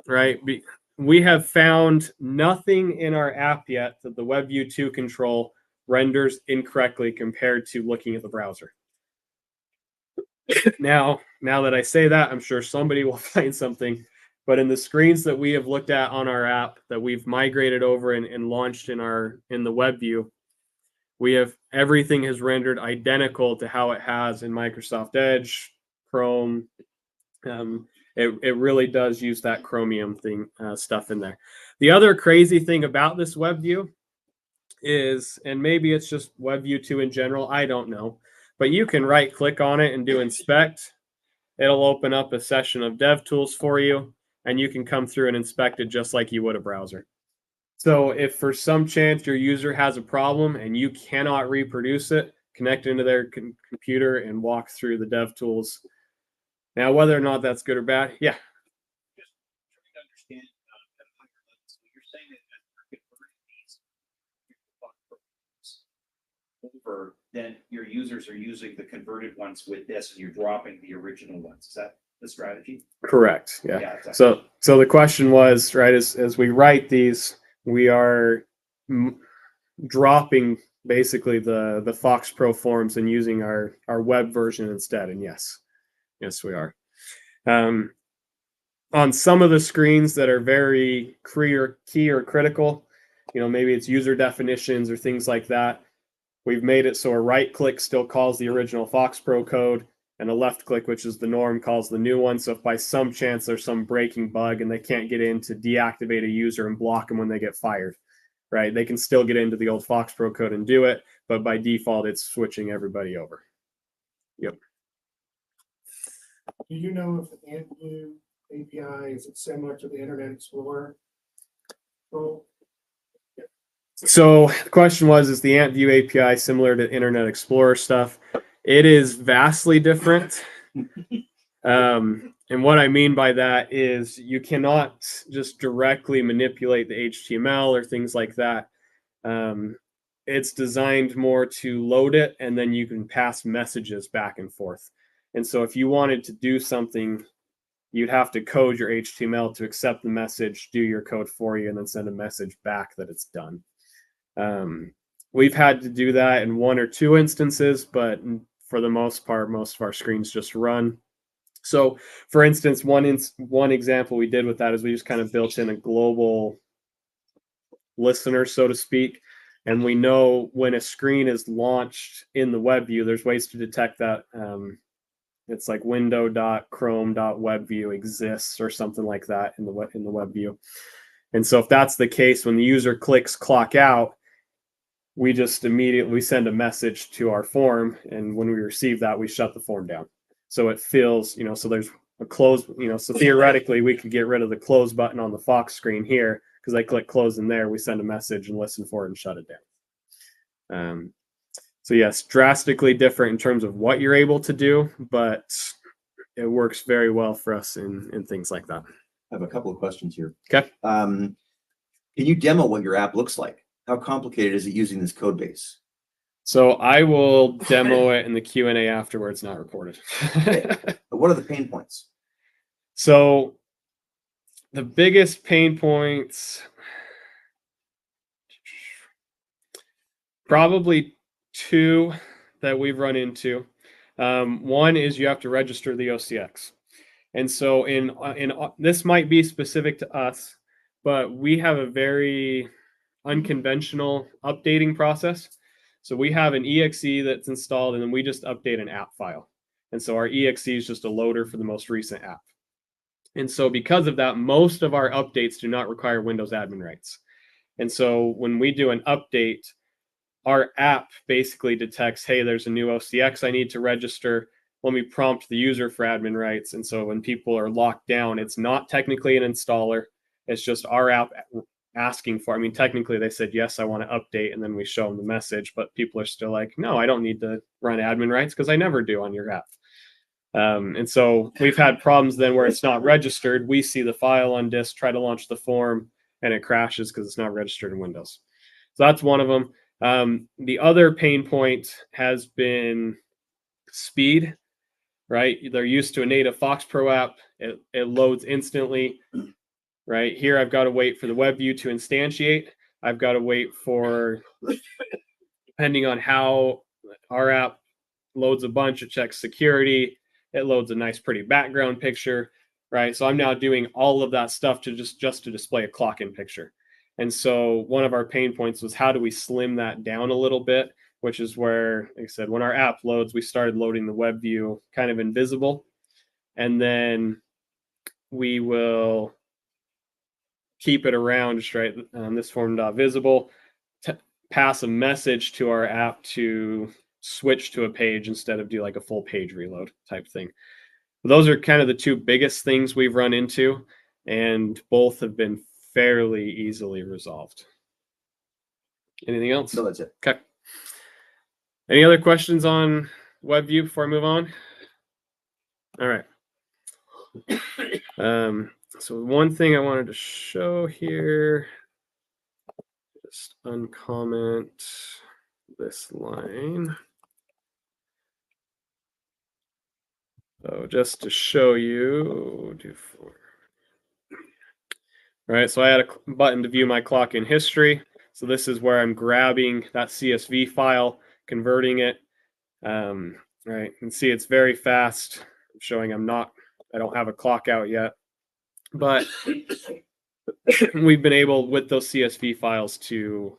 right, we have found nothing in our app yet that the WebView 2 control renders incorrectly compared to looking at the browser. Now that I say that, I'm sure somebody will find something. But in the screens that we have looked at on our app that we've migrated over and launched in the WebView, everything has rendered identical to how it has in Microsoft Edge, Chrome. It really does use that Chromium stuff in there. The other crazy thing about this WebView is, and maybe it's just WebView 2 in general, I don't know, but you can right click on it and do inspect. It'll open up a session of DevTools for you, and you can come through and inspect it just like you would a browser. So if for some chance your user has a problem and you cannot reproduce it, connect into their computer and walk through the DevTools. Now, whether or not that's good or bad, yeah. Just trying to understand at a higher level. So you're saying that as you're converting these over, then your users are using the converted ones with this, and you're dropping the original ones. Is that the strategy? Correct. Yeah. Exactly. So the question was, right, as we write these, we are dropping basically the Fox Pro forms and using our web version instead. And yes, we are. On some of the screens that are very key or critical, maybe it's user definitions or things like that, we've made it so a right click still calls the original Fox Pro code, and a left click, which is the norm, calls the new one. So if by some chance there's some breaking bug and they can't get in to deactivate a user and block them when they get fired, right, they can still get into the old Fox Pro code and do it, but by default it's switching everybody over. Yep. Do you know if the Intuit API is it similar to the Internet Explorer? Well, so the question was, is the AntView API similar to Internet Explorer stuff? It is vastly different. And what I mean by that is you cannot just directly manipulate the HTML or things like that. It's designed more to load it, and then you can pass messages back and forth. And so if you wanted to do something, you'd have to code your HTML to accept the message, do your code for you, and then send a message back that it's done. We've had to do that in one or two instances, but for the most part, most of our screens just run. So for instance, one example we did with that is we just kind of built in a global listener, so to speak. And we know when a screen is launched in the web view, there's ways to detect that. It's like window.chrome.webview exists or something like that in the web view. And so if that's the case, when the user clicks clock out, we just immediately send a message to our form. And when we receive that, we shut the form down. So it feels, so there's a close, so theoretically we could get rid of the close button on the Fox screen here, because I click close in there, we send a message and listen for it and shut it down. So yes, drastically different in terms of what you're able to do, but it works very well for us in things like that. I have a couple of questions here. Okay. Can you demo what your app looks like? How complicated is it using this code base? So I will demo it in the Q&A afterwards, not recorded. But what are the pain points? So the biggest pain points, probably two that we've run into. One is you have to register the OCX. And so in this might be specific to us, but we have a very unconventional updating process. So we have an exe that's installed, and then we just update an app file. And so our exe is just a loader for the most recent app. And so because of that, most of our updates do not require Windows admin rights. And so when we do an update, our app basically detects, hey, there's a new OCX I need to register. Let me prompt the user for admin rights. And so when people are locked down, it's not technically an installer. It's just our app asking for, technically they said, yes, I want to update. And then we show them the message, but people are still like, no, I don't need to run admin rights because I never do on your app. And so we've had problems then where it's not registered. We see the file on disk, try to launch the form, and it crashes because it's not registered in Windows. So that's one of them. The other pain point has been speed, right? They're used to a native Fox Pro app. It loads instantly, right? Here I've got to wait for the web view to instantiate. I've got to wait for, depending on how our app loads a bunch, it checks security. It loads a nice, pretty background picture, right? So I'm now doing all of that stuff to just to display a clock-in picture. And so one of our pain points was, how do we slim that down a little bit, which is where, like I said, when our app loads, we started loading the web view kind of invisible. And then we will keep it around just right, this form.visible, pass a message to our app to switch to a page instead of do like a full page reload type thing. Those are kind of the two biggest things we've run into, and both have been fairly easily resolved. Anything else? No, that's it. Okay. Any other questions on WebView before I move on? All right. So one thing I wanted to show here, just uncomment this line. So just to show you, all right, so I had a button to view my clock in history. So this is where I'm grabbing that CSV file, converting it. All right, you can see it's very fast. I'm showing I don't have a clock out yet, but we've been able with those CSV files to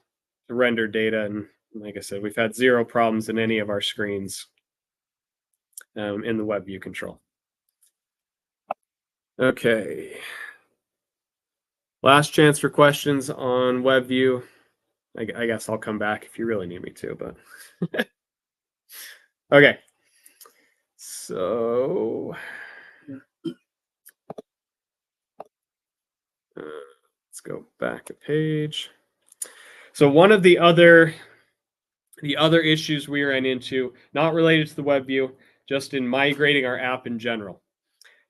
render data. And like I said, we've had zero problems in any of our screens in the WebView control. Okay. Last chance for questions on WebView. I guess I'll come back if you really need me to, but okay. So let's go back a page. So one of the other issues we ran into, not related to the WebView, just in migrating our app in general,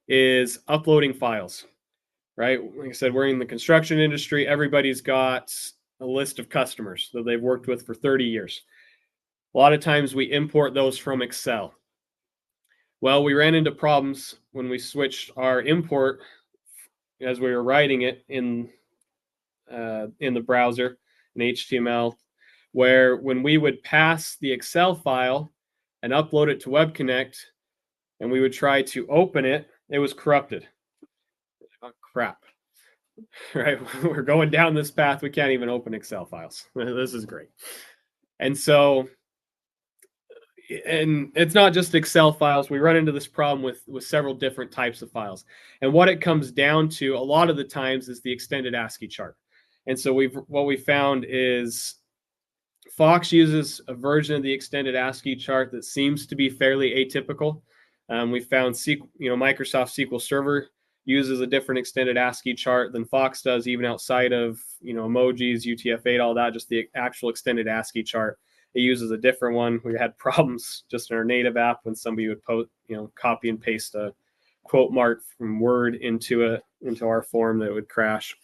is uploading files. Right? Like I said, we're in the construction industry. Everybody's got a list of customers that they've worked with for 30 years. A lot of times we import those from Excel. Well, we ran into problems when we switched our import as we were writing it in the browser in HTML, where when we would pass the Excel file and upload it to Web Connect, and we would try to open it, it was corrupted. Oh, crap. Right? We're going down this path. We can't even open Excel files. This is great. And so, and it's not just Excel files. We run into this problem with several different types of files. And what it comes down to a lot of the times is the extended ASCII chart. And so what we found is Fox uses a version of the extended ASCII chart that seems to be fairly atypical. We found Microsoft SQL Server uses a different extended ASCII chart than Fox does, even outside of emojis, UTF-8, all that. Just the actual extended ASCII chart, it uses a different one. We had problems just in our native app when somebody would copy and paste a quote mark from Word into our form, that would crash.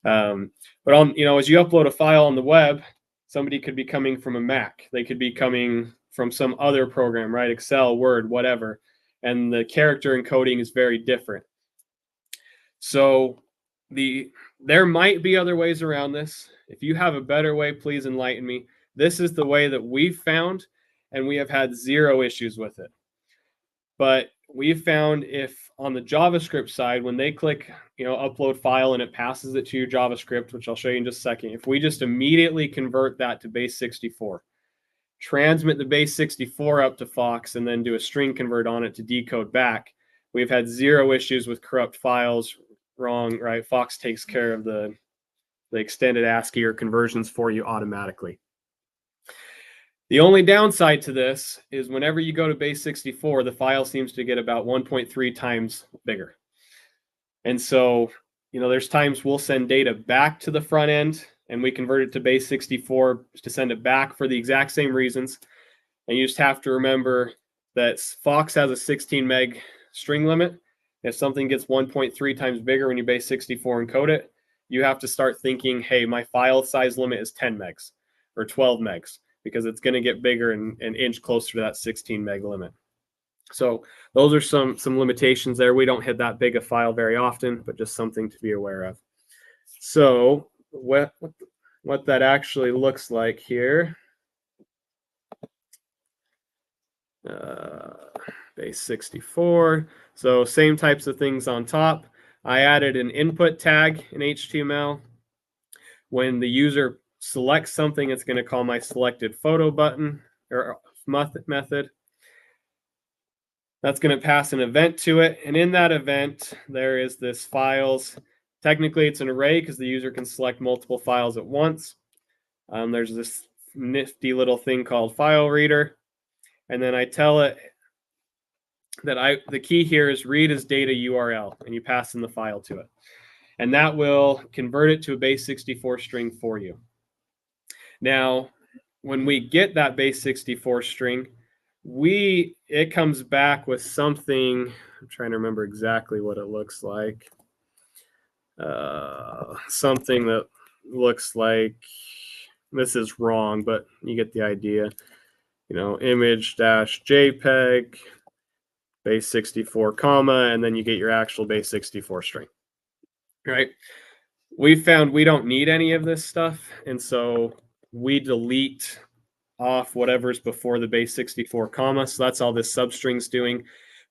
But as you upload a file on the web, somebody could be coming from a Mac. They could be coming from some other program, right? Excel, Word, whatever. And the character encoding is very different. So there might be other ways around this. If you have a better way, please enlighten me. This is the way that we've found, and we have had zero issues with it. But we've found if on the JavaScript side, when they click, upload file and it passes it to your JavaScript, which I'll show you in just a second, if we just immediately convert that to base 64, transmit the base 64 up to Fox, and then do a string convert on it to decode back, we've had zero issues with corrupt files. Wrong, right? Fox takes care of the extended ASCII or conversions for you automatically. The only downside to this is whenever you go to base 64, the file seems to get about 1.3 times bigger. And so, there's times we'll send data back to the front end and we convert it to base 64 to send it back for the exact same reasons. And you just have to remember that Fox has a 16 meg string limit. If something gets 1.3 times bigger when you base 64 encode it, you have to start thinking, hey, my file size limit is 10 megs or 12 megs, because it's going to get bigger and inch closer to that 16 meg limit. So those are some limitations there. We don't hit that big a file very often, but just something to be aware of. So what that actually looks like here. Base 64. So same types of things on top. I added an input tag in HTML. When the user selects something, it's going to call my selected photo button or method. That's going to pass an event to it. And in that event, there is this files. Technically, it's an array because the user can select multiple files at once. There's this nifty little thing called file reader. And then I tell it that the key here is read as data URL, and you pass in the file to it. And that will convert it to a base 64 string for you. Now, when we get that base 64 string, it comes back with something. I'm trying to remember exactly what it looks like. Something that looks like, this is wrong, but you get the idea. You know, image dash JPEG, base 64 comma, and then you get your actual base 64 string, right? We found we don't need any of this stuff, and so we delete off whatever's before the base 64 comma. So that's all this substring's doing.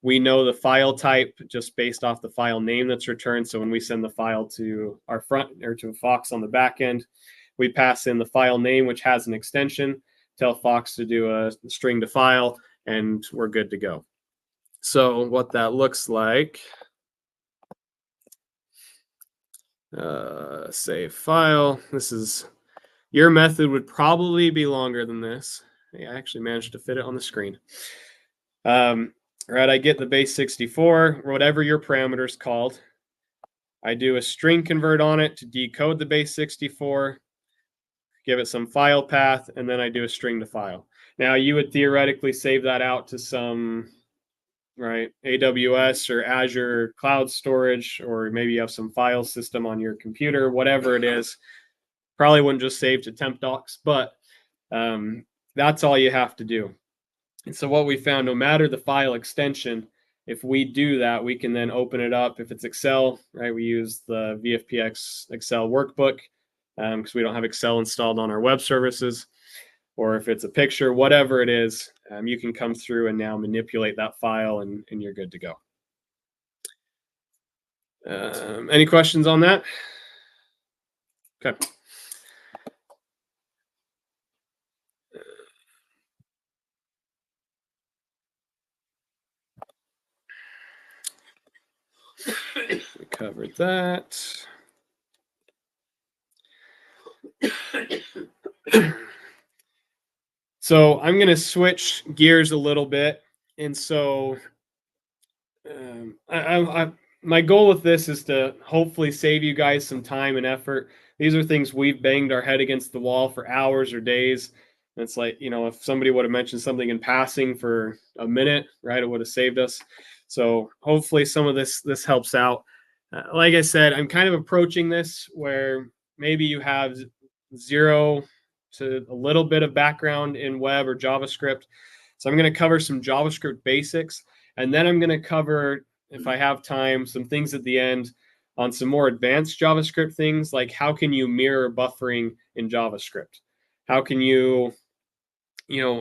We know the file type just based off the file name that's returned. So when we send the file to our front or to Fox on the back end, we pass in the file name, which has an extension, tell Fox to do a string to file, and we're good to go. So what that looks like, save file. This is, your method would probably be longer than this. I actually managed to fit it on the screen. Right, I get the base 64, whatever your parameter is called. I do a string convert on it to decode the base 64, give it some file path, and then I do a string to file. Now, you would theoretically save that out to some, right, AWS or Azure cloud storage, or maybe you have some file system on your computer, whatever it is. Probably wouldn't just save to temp docs, but that's all you have to do. And so what we found, no matter the file extension, if we do that, we can then open it up. If it's Excel, right, we use the VFPX Excel workbook because we don't have Excel installed on our web services. Or if it's a picture, whatever it is, you can come through and now manipulate that file, and you're good to go. Any questions on that? Okay. We covered that. So I'm going to switch gears a little bit. And so my goal with this is to hopefully save you guys some time and effort. These are things we've banged our head against the wall for hours or days. And it's like, you know, if somebody would have mentioned something in passing for a minute, right, it would have saved us. So hopefully some of this helps out. Like I said, I'm kind of approaching this where maybe you have zero to a little bit of background in web or JavaScript. So I'm going to cover some JavaScript basics, and then I'm going to cover, if I have time, some things at the end on some more advanced JavaScript things, like how can you mirror buffering in JavaScript? How can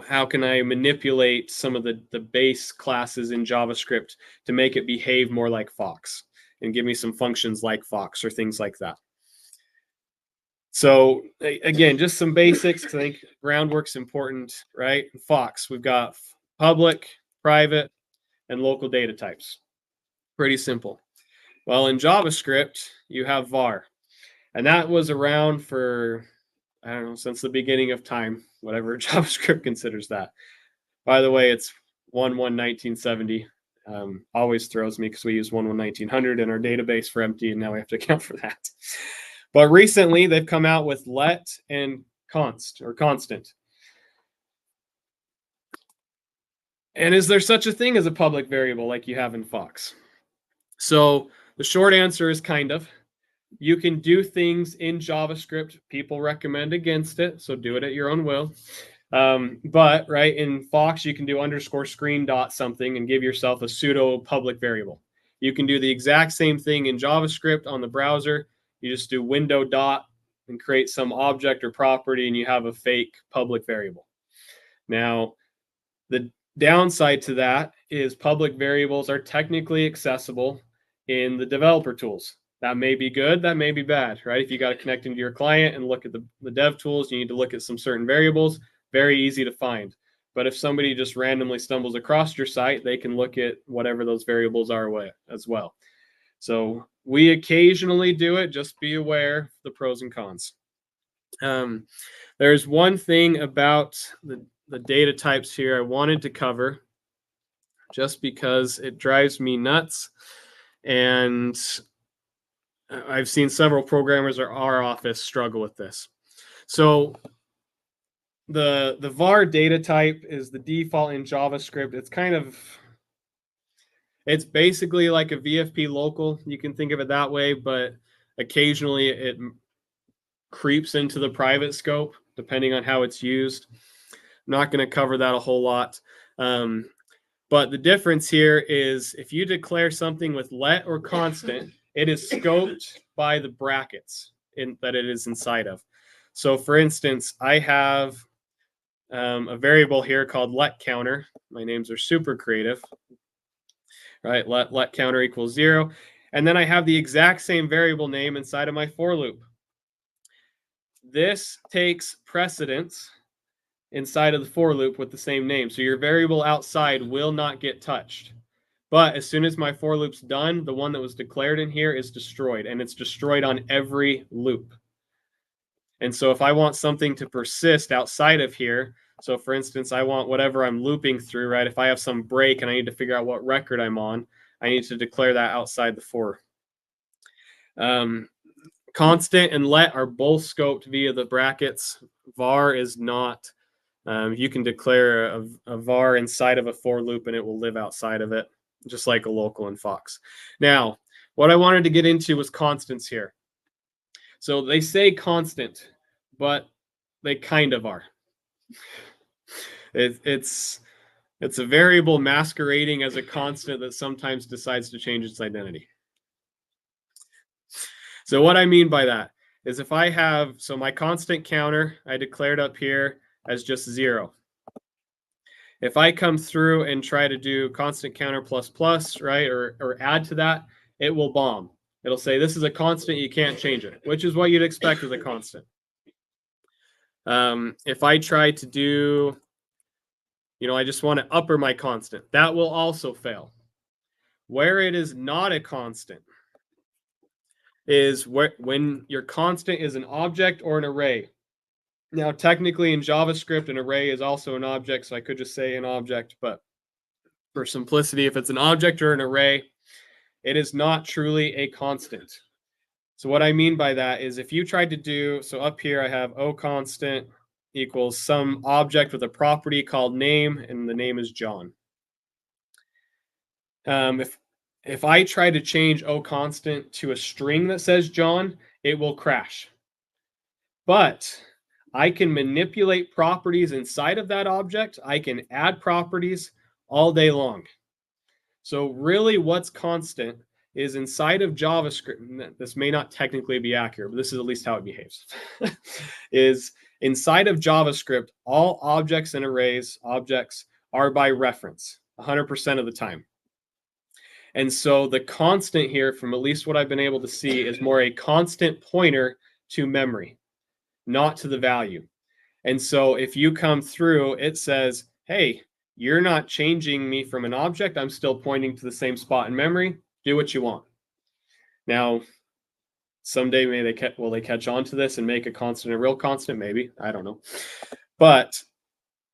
how can I manipulate some of the base classes in JavaScript to make it behave more like Fox and give me some functions like Fox or things like that. So again, just some basics. I think groundwork's important, right? In Fox, we've got public, private, and local data types. Pretty simple. Well, in JavaScript, you have var. And that was around for, I don't know, since the beginning of time, whatever JavaScript considers that. By the way, it's 1.1.1970. Always throws me because we use 1.1.1900 in our database for empty, and now we have to account for that. But recently, they've come out with let and constant. And is there such a thing as a public variable like you have in Fox? So the short answer is kind of. You can do things in JavaScript. People recommend against it, so do it at your own will. But right in Fox, you can do _screen dot something and give yourself a pseudo public variable. You can do the exact same thing in JavaScript on the browser. You just do window dot and create some object or property, and you have a fake public variable. Now, the downside to that is public variables are technically accessible in the developer tools. That may be good, that may be bad, right? If you got to connect into your client and look at the dev tools, you need to look at some certain variables, very easy to find. But if somebody just randomly stumbles across your site, they can look at whatever those variables are as well. So we occasionally do it, just be aware of the pros and cons. There's one thing about the data types here I wanted to cover just because it drives me nuts. And I've seen several programmers at our office struggle with this. So the var data type is the default in JavaScript. It's basically like a VFP local. You can think of it that way, but occasionally it creeps into the private scope depending on how it's used. I'm not going to cover that a whole lot. But the difference here is if you declare something with let or constant, it is scoped by the brackets that it is inside of. So for instance, I have a variable here called let counter. My names are super creative, right? Let counter equals 0. And then I have the exact same variable name inside of my for loop. This takes precedence inside of the for loop with the same name. So your variable outside will not get touched. But as soon as my for loop's done, the one that was declared in here is destroyed, and it's destroyed on every loop. And so if I want something to persist outside of here, so for instance, I want whatever I'm looping through, right? If I have some break and I need to figure out what record I'm on, I need to declare that outside the for. Constant and let are both scoped via the brackets. Var is not. You can declare a var inside of a for loop and it will live outside of it, just like a local in Fox. Now, what I wanted to get into was constants here. So they say constant, but they kind of are. It's a variable masquerading as a constant that sometimes decides to change its identity. So what I mean by that is if I have, so my constant counter, I declared up here as just 0. If I come through and try to do constant counter plus plus, right, or add to that, it will bomb. It'll say this is a constant, you can't change it, which is what you'd expect as a constant. If I try to do, I just want to upper my constant, that will also fail. Where it is not a constant is when your constant is an object or an array. Now, technically in JavaScript, an array is also an object, so I could just say an object, but for simplicity, if it's an object or an array, it is not truly a constant. So what I mean by that is if you tried to do, so up here I have O constant equals some object with a property called name, and the name is John. If I try to change O constant to a string that says John, it will crash. But I can manipulate properties inside of that object. I can add properties all day long. So really what's constant is inside of JavaScript, this may not technically be accurate, but this is at least how it behaves, is inside of JavaScript, all objects and arrays, objects are by reference 100% of the time. And so the constant here, from at least what I've been able to see, is more a constant pointer to memory, not to the value. And so if you come through, it says, hey, you're not changing me from an object. I'm still pointing to the same spot in memory. Do what you want. Now, someday will they catch on to this and make a constant a real constant? Maybe. I don't know. But,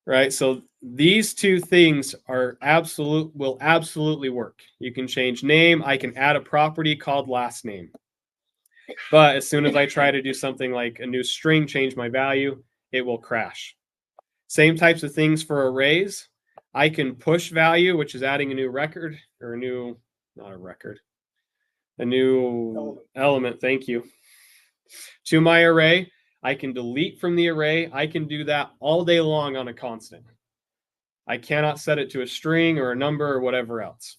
right, so these two things will absolutely work. You can change name. I can add a property called last name. But as soon as I try to do something like a new string, change my value, it will crash. Same types of things for arrays. I can push value, which is adding a new record, or a new element, thank you, to my array. I can delete from the array. I can do that all day long on a constant. I cannot set it to a string or a number or whatever else.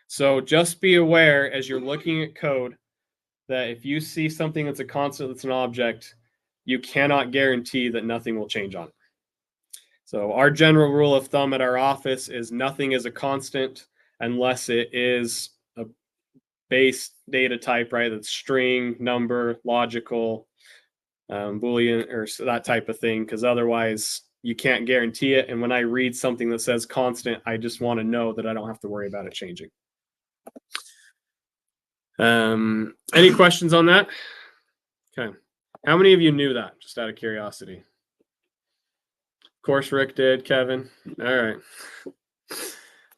So just be aware as you're looking at code that if you see something that's a constant that's an object, you cannot guarantee that nothing will change on it. So our general rule of thumb at our office is nothing is a constant unless it is a base data type, right? That's string, number, logical, Boolean, or that type of thing, because otherwise you can't guarantee it. And when I read something that says constant, I just want to know that I don't have to worry about it changing. Any questions on that? Okay. How many of you knew that, just out of curiosity? Of course, Rick did, Kevin. All right.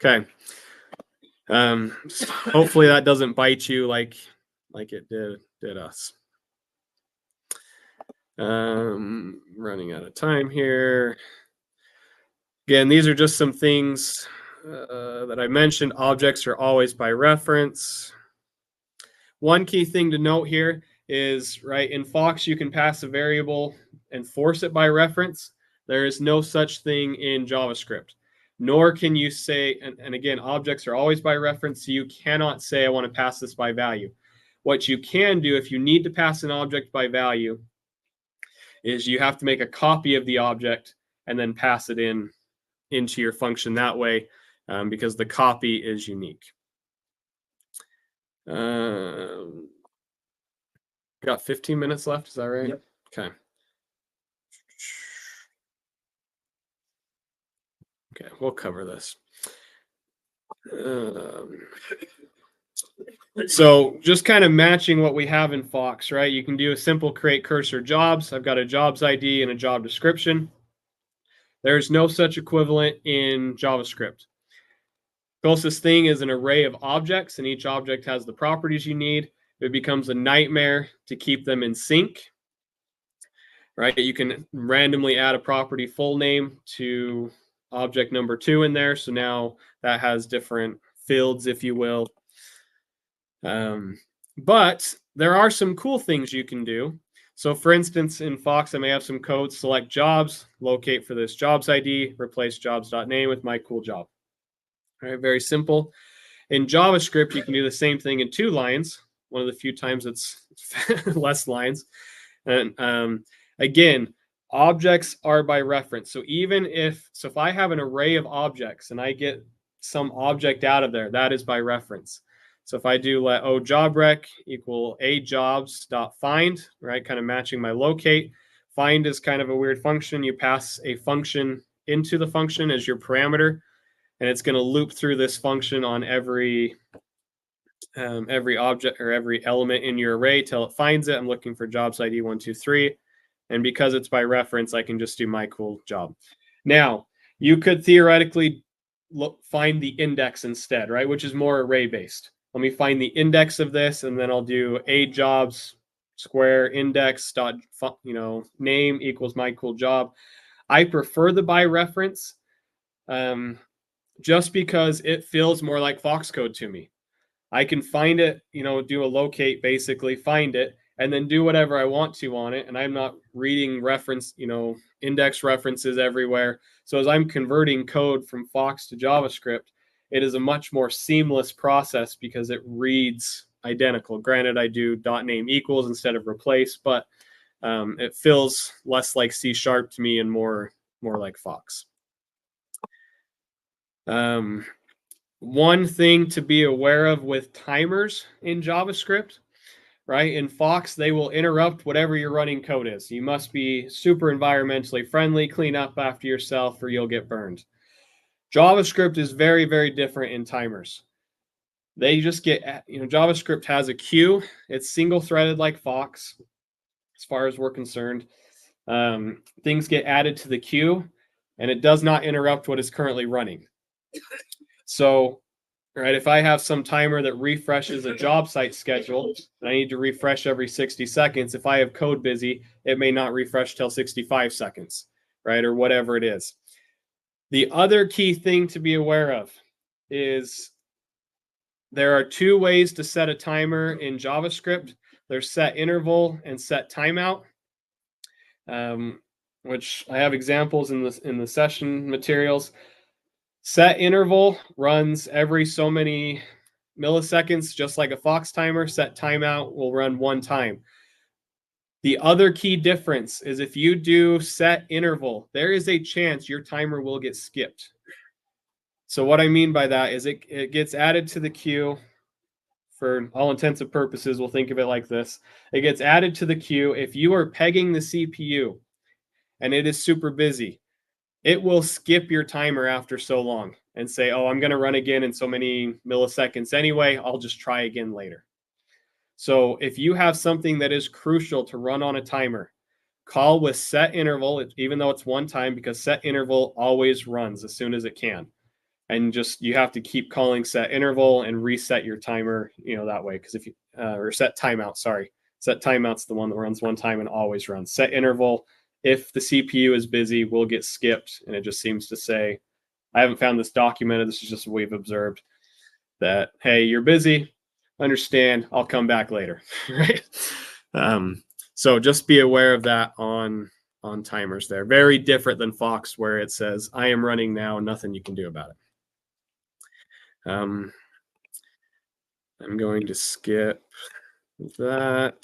Okay. Hopefully that doesn't bite you like it did us. Running out of time here. Again, these are just some things that I mentioned. Objects are always by reference. One key thing to note here is, right, in Fox, you can pass a variable and force it by reference. There is no such thing in JavaScript, nor can you say, and again, objects are always by reference, so you cannot say, I want to pass this by value. What you can do if you need to pass an object by value is you have to make a copy of the object and then pass it into your function that way, because the copy is unique. Got 15 minutes left, is that right? Yep. Okay. Okay, we'll cover this. So just kind of matching what we have in Fox, right? You can do a simple create cursor jobs. I've got a jobs ID and a job description. There's no such equivalent in JavaScript. Closest thing is an array of objects, and each object has the properties you need. It becomes a nightmare to keep them in sync, right? You can randomly add a property full name to object number 2 in there. So now that has different fields, if you will. But there are some cool things you can do. So for instance, in Fox, I may have some code, select jobs, locate for this jobs ID, replace jobs.name with my cool job. All right, very simple. In JavaScript, you can do the same thing in 2 lines. One of the few times it's less lines. And again, objects are by reference. So if I have an array of objects and I get some object out of there, that is by reference. So if I do let jobrec equal ajobs.find, right, kind of matching my locate. Find is kind of a weird function. You pass a function into the function as your parameter, and it's going to loop through this function on every object or every element in your array till it finds it. I'm looking for jobs ID 1, 2, 3. And because it's by reference, I can just do my cool job. Now, you could theoretically find the index instead, right? Which is more array based. Let me find the index of this, and then I'll do ajobs square index dot, name equals my cool job. I prefer the by reference just because it feels more like Fox code to me. I can find it, do a locate, basically find it, and then do whatever I want to on it. And I'm not reading reference, index references everywhere. So as I'm converting code from Fox to JavaScript, it is a much more seamless process because it reads identical. Granted, I do .name equals instead of replace, but it feels less like C# to me and more like Fox. One thing to be aware of with timers in JavaScript, right? In Fox, they will interrupt whatever your running code is. You must be super environmentally friendly, clean up after yourself, or you'll get burned. JavaScript is very, very different in timers. They just get, JavaScript has a queue. It's single threaded like Fox, as far as we're concerned. Things get added to the queue, and it does not interrupt what is currently running. So, right, if I have some timer that refreshes a job site schedule, and I need to refresh every 60 seconds, if I have code busy, it may not refresh till 65 seconds, right, or whatever it is. The other key thing to be aware of is there are 2 ways to set a timer in JavaScript. There's set interval and set timeout, which I have examples in the session materials. Set interval runs every so many milliseconds, just like a Fox timer. Set timeout will run 1 time. The other key difference is if you do set interval, there is a chance your timer will get skipped. So what I mean by that is it gets added to the queue. For all intents and purposes, we'll think of it like this. It gets added to the queue. If you are pegging the CPU and it is super busy, it will skip your timer after so long and say, oh, I'm going to run again in so many milliseconds anyway. I'll just try again later. So if you have something that is crucial to run on a timer, call with set interval, even though it's one time, because set interval always runs as soon as it can. And just, you have to keep calling set interval and reset your timer, that way. Because if you, or set timeout, sorry. Set timeout's the one that runs one time and always runs. Set interval, if the CPU is busy, will get skipped. And it just seems to say, I haven't found this documented. This is just what we've observed, that, hey, you're busy. Understand, I'll come back later, right? So just be aware of that on timers there. Very different than Fox, where it says, I am running now, nothing you can do about it. I'm going to skip that.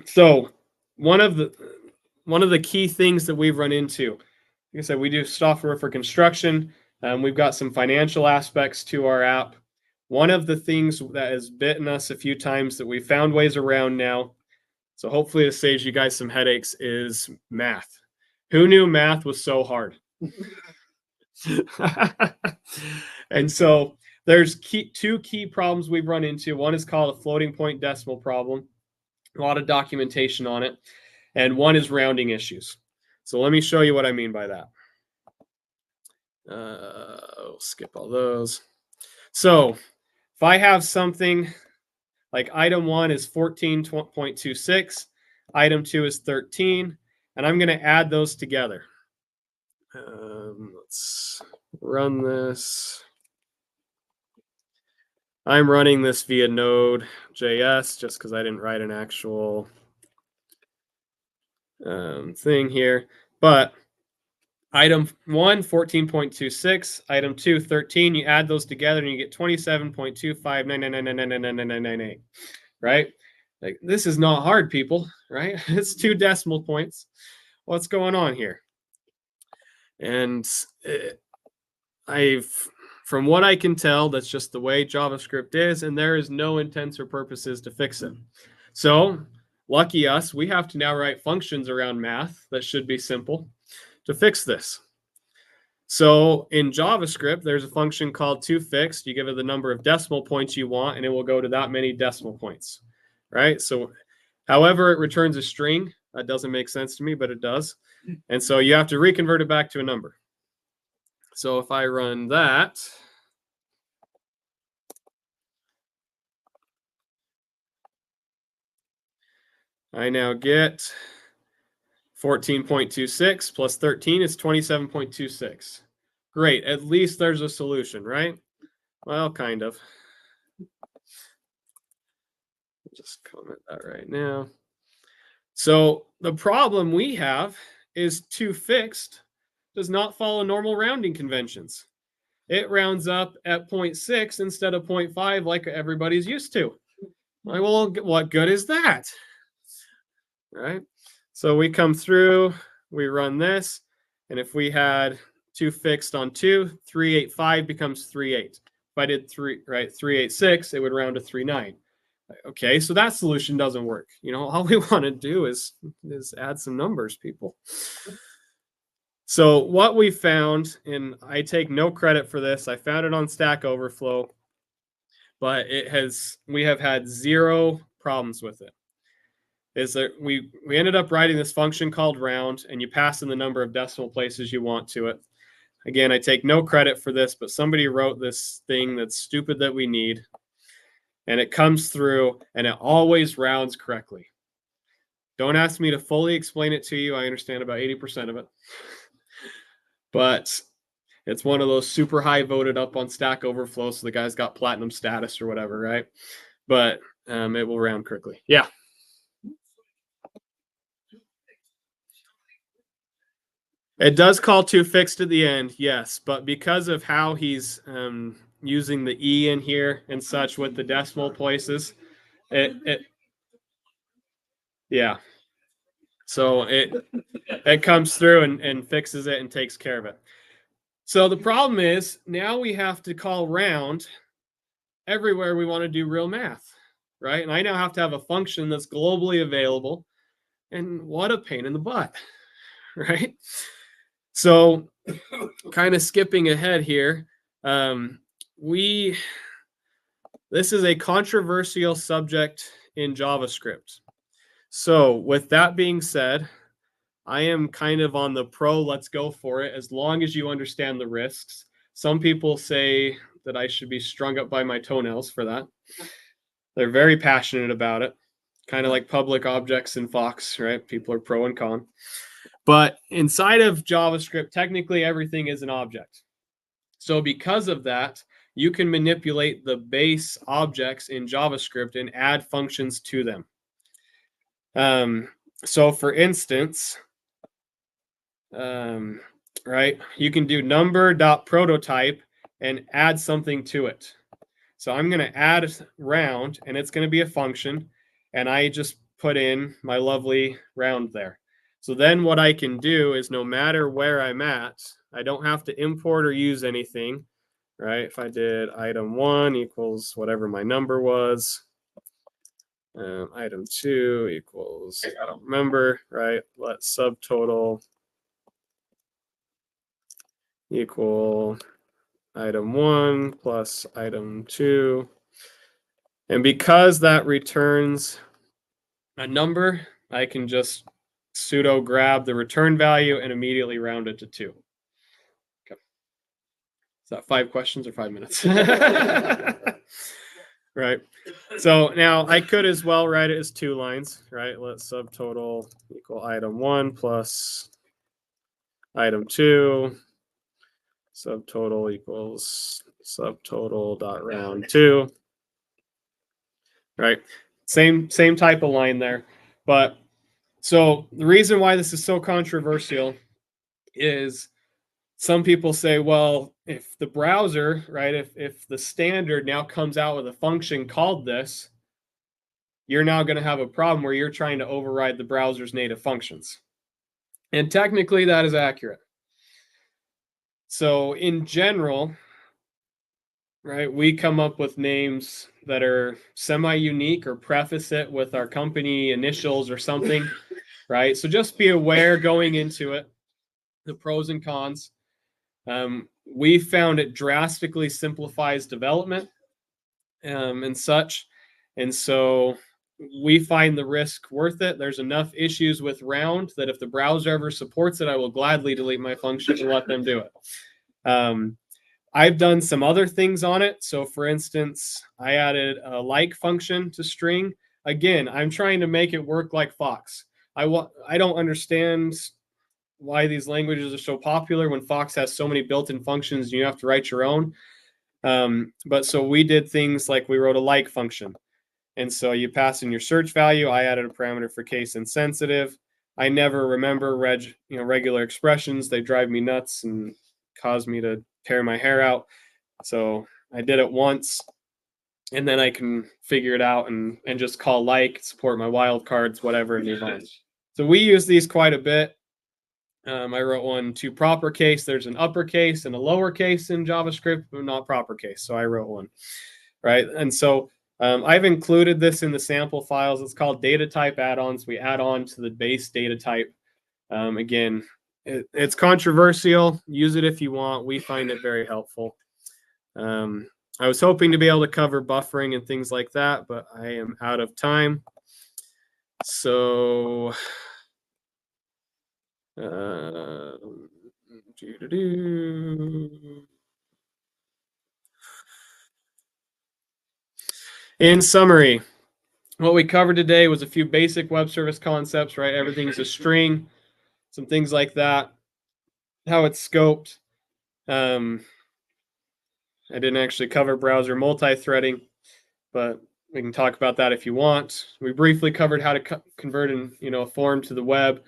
So one of the key things that we've run into, like I said, we do software for construction. We've got some financial aspects to our app. One of the things that has bitten us a few times that we found ways around now, so hopefully this saves you guys some headaches, is math. Who knew math was so hard? And so there's two key problems we've run into. One is called a floating point decimal problem. A lot of documentation on it. And one is rounding issues. So let me show you what I mean by that. I'll skip all those. So if I have something like item 1 is 14.26, item 2 is 13, and I'm going to add those together. Let's run this. I'm running this via Node.js just because I didn't write an actual thing here. But item 1, 14.26, item 2, 13, you add those together and you get 27.259999999998, right? Like, this is not hard, people, right? It's 2 decimal points. What's going on here? And from what I can tell, that's just the way JavaScript is, and there is no intents or purposes to fix it. So, lucky us, we have to now write functions around math that should be simple to fix this. So, in JavaScript, there's a function called toFixed. You give it the number of decimal points you want, and it will go to that many decimal points, right? So, however it returns a string, that doesn't make sense to me, but it does. And so you have to reconvert it back to a number. So if I run that, I now get 14.26 plus 13 is 27.26. Great, at least there's a solution, right? Well, kind of. Just comment that right now. So the problem we have is toFixed does not follow normal rounding conventions. It rounds up at 0.6 instead of 0.5 like everybody's used to. Like, well, what good is that? Right? So we come through, we run this, and if we had toFixed on 2, 385 becomes 38. If I did 386, it would round to 39. Okay, so that solution doesn't work. All we want to do is add some numbers, people. So what we found, and I take no credit for this, I found it on Stack Overflow, but we have had 0 problems with it. Is that we ended up writing this function called round, and you pass in the number of decimal places you want to it. Again, I take no credit for this, but somebody wrote this thing that's stupid that we need, and it comes through, and it always rounds correctly. Don't ask me to fully explain it to you. I understand about 80% of it. But it's one of those super high voted up on Stack Overflow, so the guy's got platinum status or whatever, right? But it will round quickly. Yeah. It does call toFixed at the end, yes, but because of how he's using the E in here and such with the decimal places, yeah. So it comes through and fixes it and takes care of it. So the problem is now we have to call round everywhere we want to do real math, right? And I now have to have a function that's globally available, and what a pain in the butt, right? So kind of skipping ahead here, This is a controversial subject in JavaScript. So with that being said, I am kind of on the pro, let's go for it, as long as you understand the risks. Some people say that I should be strung up by my toenails for that. They're very passionate about it, kind of like public objects in Fox, right? People are pro and con. But inside of JavaScript, technically everything is an object. So because of that, you can manipulate the base objects in JavaScript and add functions to them. So for instance, right, you can do number.prototype and add something to it. So I'm going to add round, and it's going to be a function, and I just put in my lovely round there. So then what I can do is, no matter where I'm at, I don't have to import or use anything, right? If I did item 1 equals whatever my number was, item 2 equals, I don't remember, right? Let subtotal equal item 1 plus item 2. And because that returns a number, I can just sudo grab the return value and immediately round it to 2. Okay. Is that 5 questions or 5 minutes? Right. So now I could as well write it as 2 lines, right? Let subtotal equal item 1 plus item 2. Subtotal equals subtotal dot round 2. Right. Same type of line there. But so the reason why this is so controversial is some people say, well, if the browser, right, if the standard now comes out with a function called this, you're now going to have a problem where you're trying to override the browser's native functions. And technically that is accurate. So in general, right, we come up with names that are semi-unique or preface it with our company initials or something, right? So just be aware going into it, the pros and cons. We found it drastically simplifies development and such. And so we find the risk worth it. There's enough issues with round that if the browser ever supports it, I will gladly delete my function and let them do it. I've done some other things on it. So for instance, I added a like function to string. Again, I'm trying to make it work like Fox. I don't understand why these languages are so popular when Fox has so many built-in functions and you have to write your own. But so we did things like we wrote a like function. And so you pass in your search value. I added a parameter for case insensitive. I never remember regular expressions. They drive me nuts and cause me to tear my hair out. So I did it once, and then I can figure it out and just call like, support my wildcards, whatever, and move on. So we use these quite a bit. I wrote one to proper case. There's an uppercase and a lowercase in JavaScript, but not proper case. So I wrote one, right? And so I've included this in the sample files. It's called data type add-ons. We add on to the base data type. Again, it's controversial. Use it if you want. We find it very helpful. I was hoping to be able to cover buffering and things like that, but I am out of time. So in summary, what we covered today was a few basic web service concepts, right? Everything's a string, some things like that, how it's scoped. I didn't actually cover browser multi-threading, but we can talk about that if you want. We briefly covered how to convert a form to the web.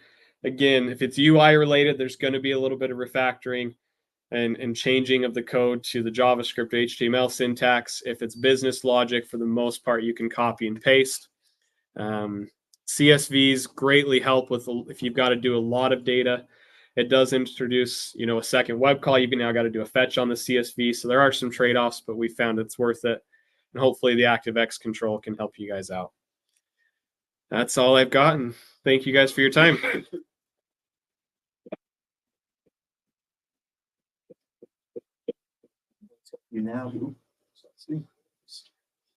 Again, if it's UI related, there's going to be a little bit of refactoring and changing of the code to the JavaScript HTML syntax. If it's business logic, for the most part, you can copy and paste. CSVs greatly help with if you've got to do a lot of data. It does introduce, a second web call. You've now got to do a fetch on the CSV. So there are some trade-offs, but we found it's worth it. And hopefully the ActiveX control can help you guys out. That's all I've got. And thank you guys for your time. You now.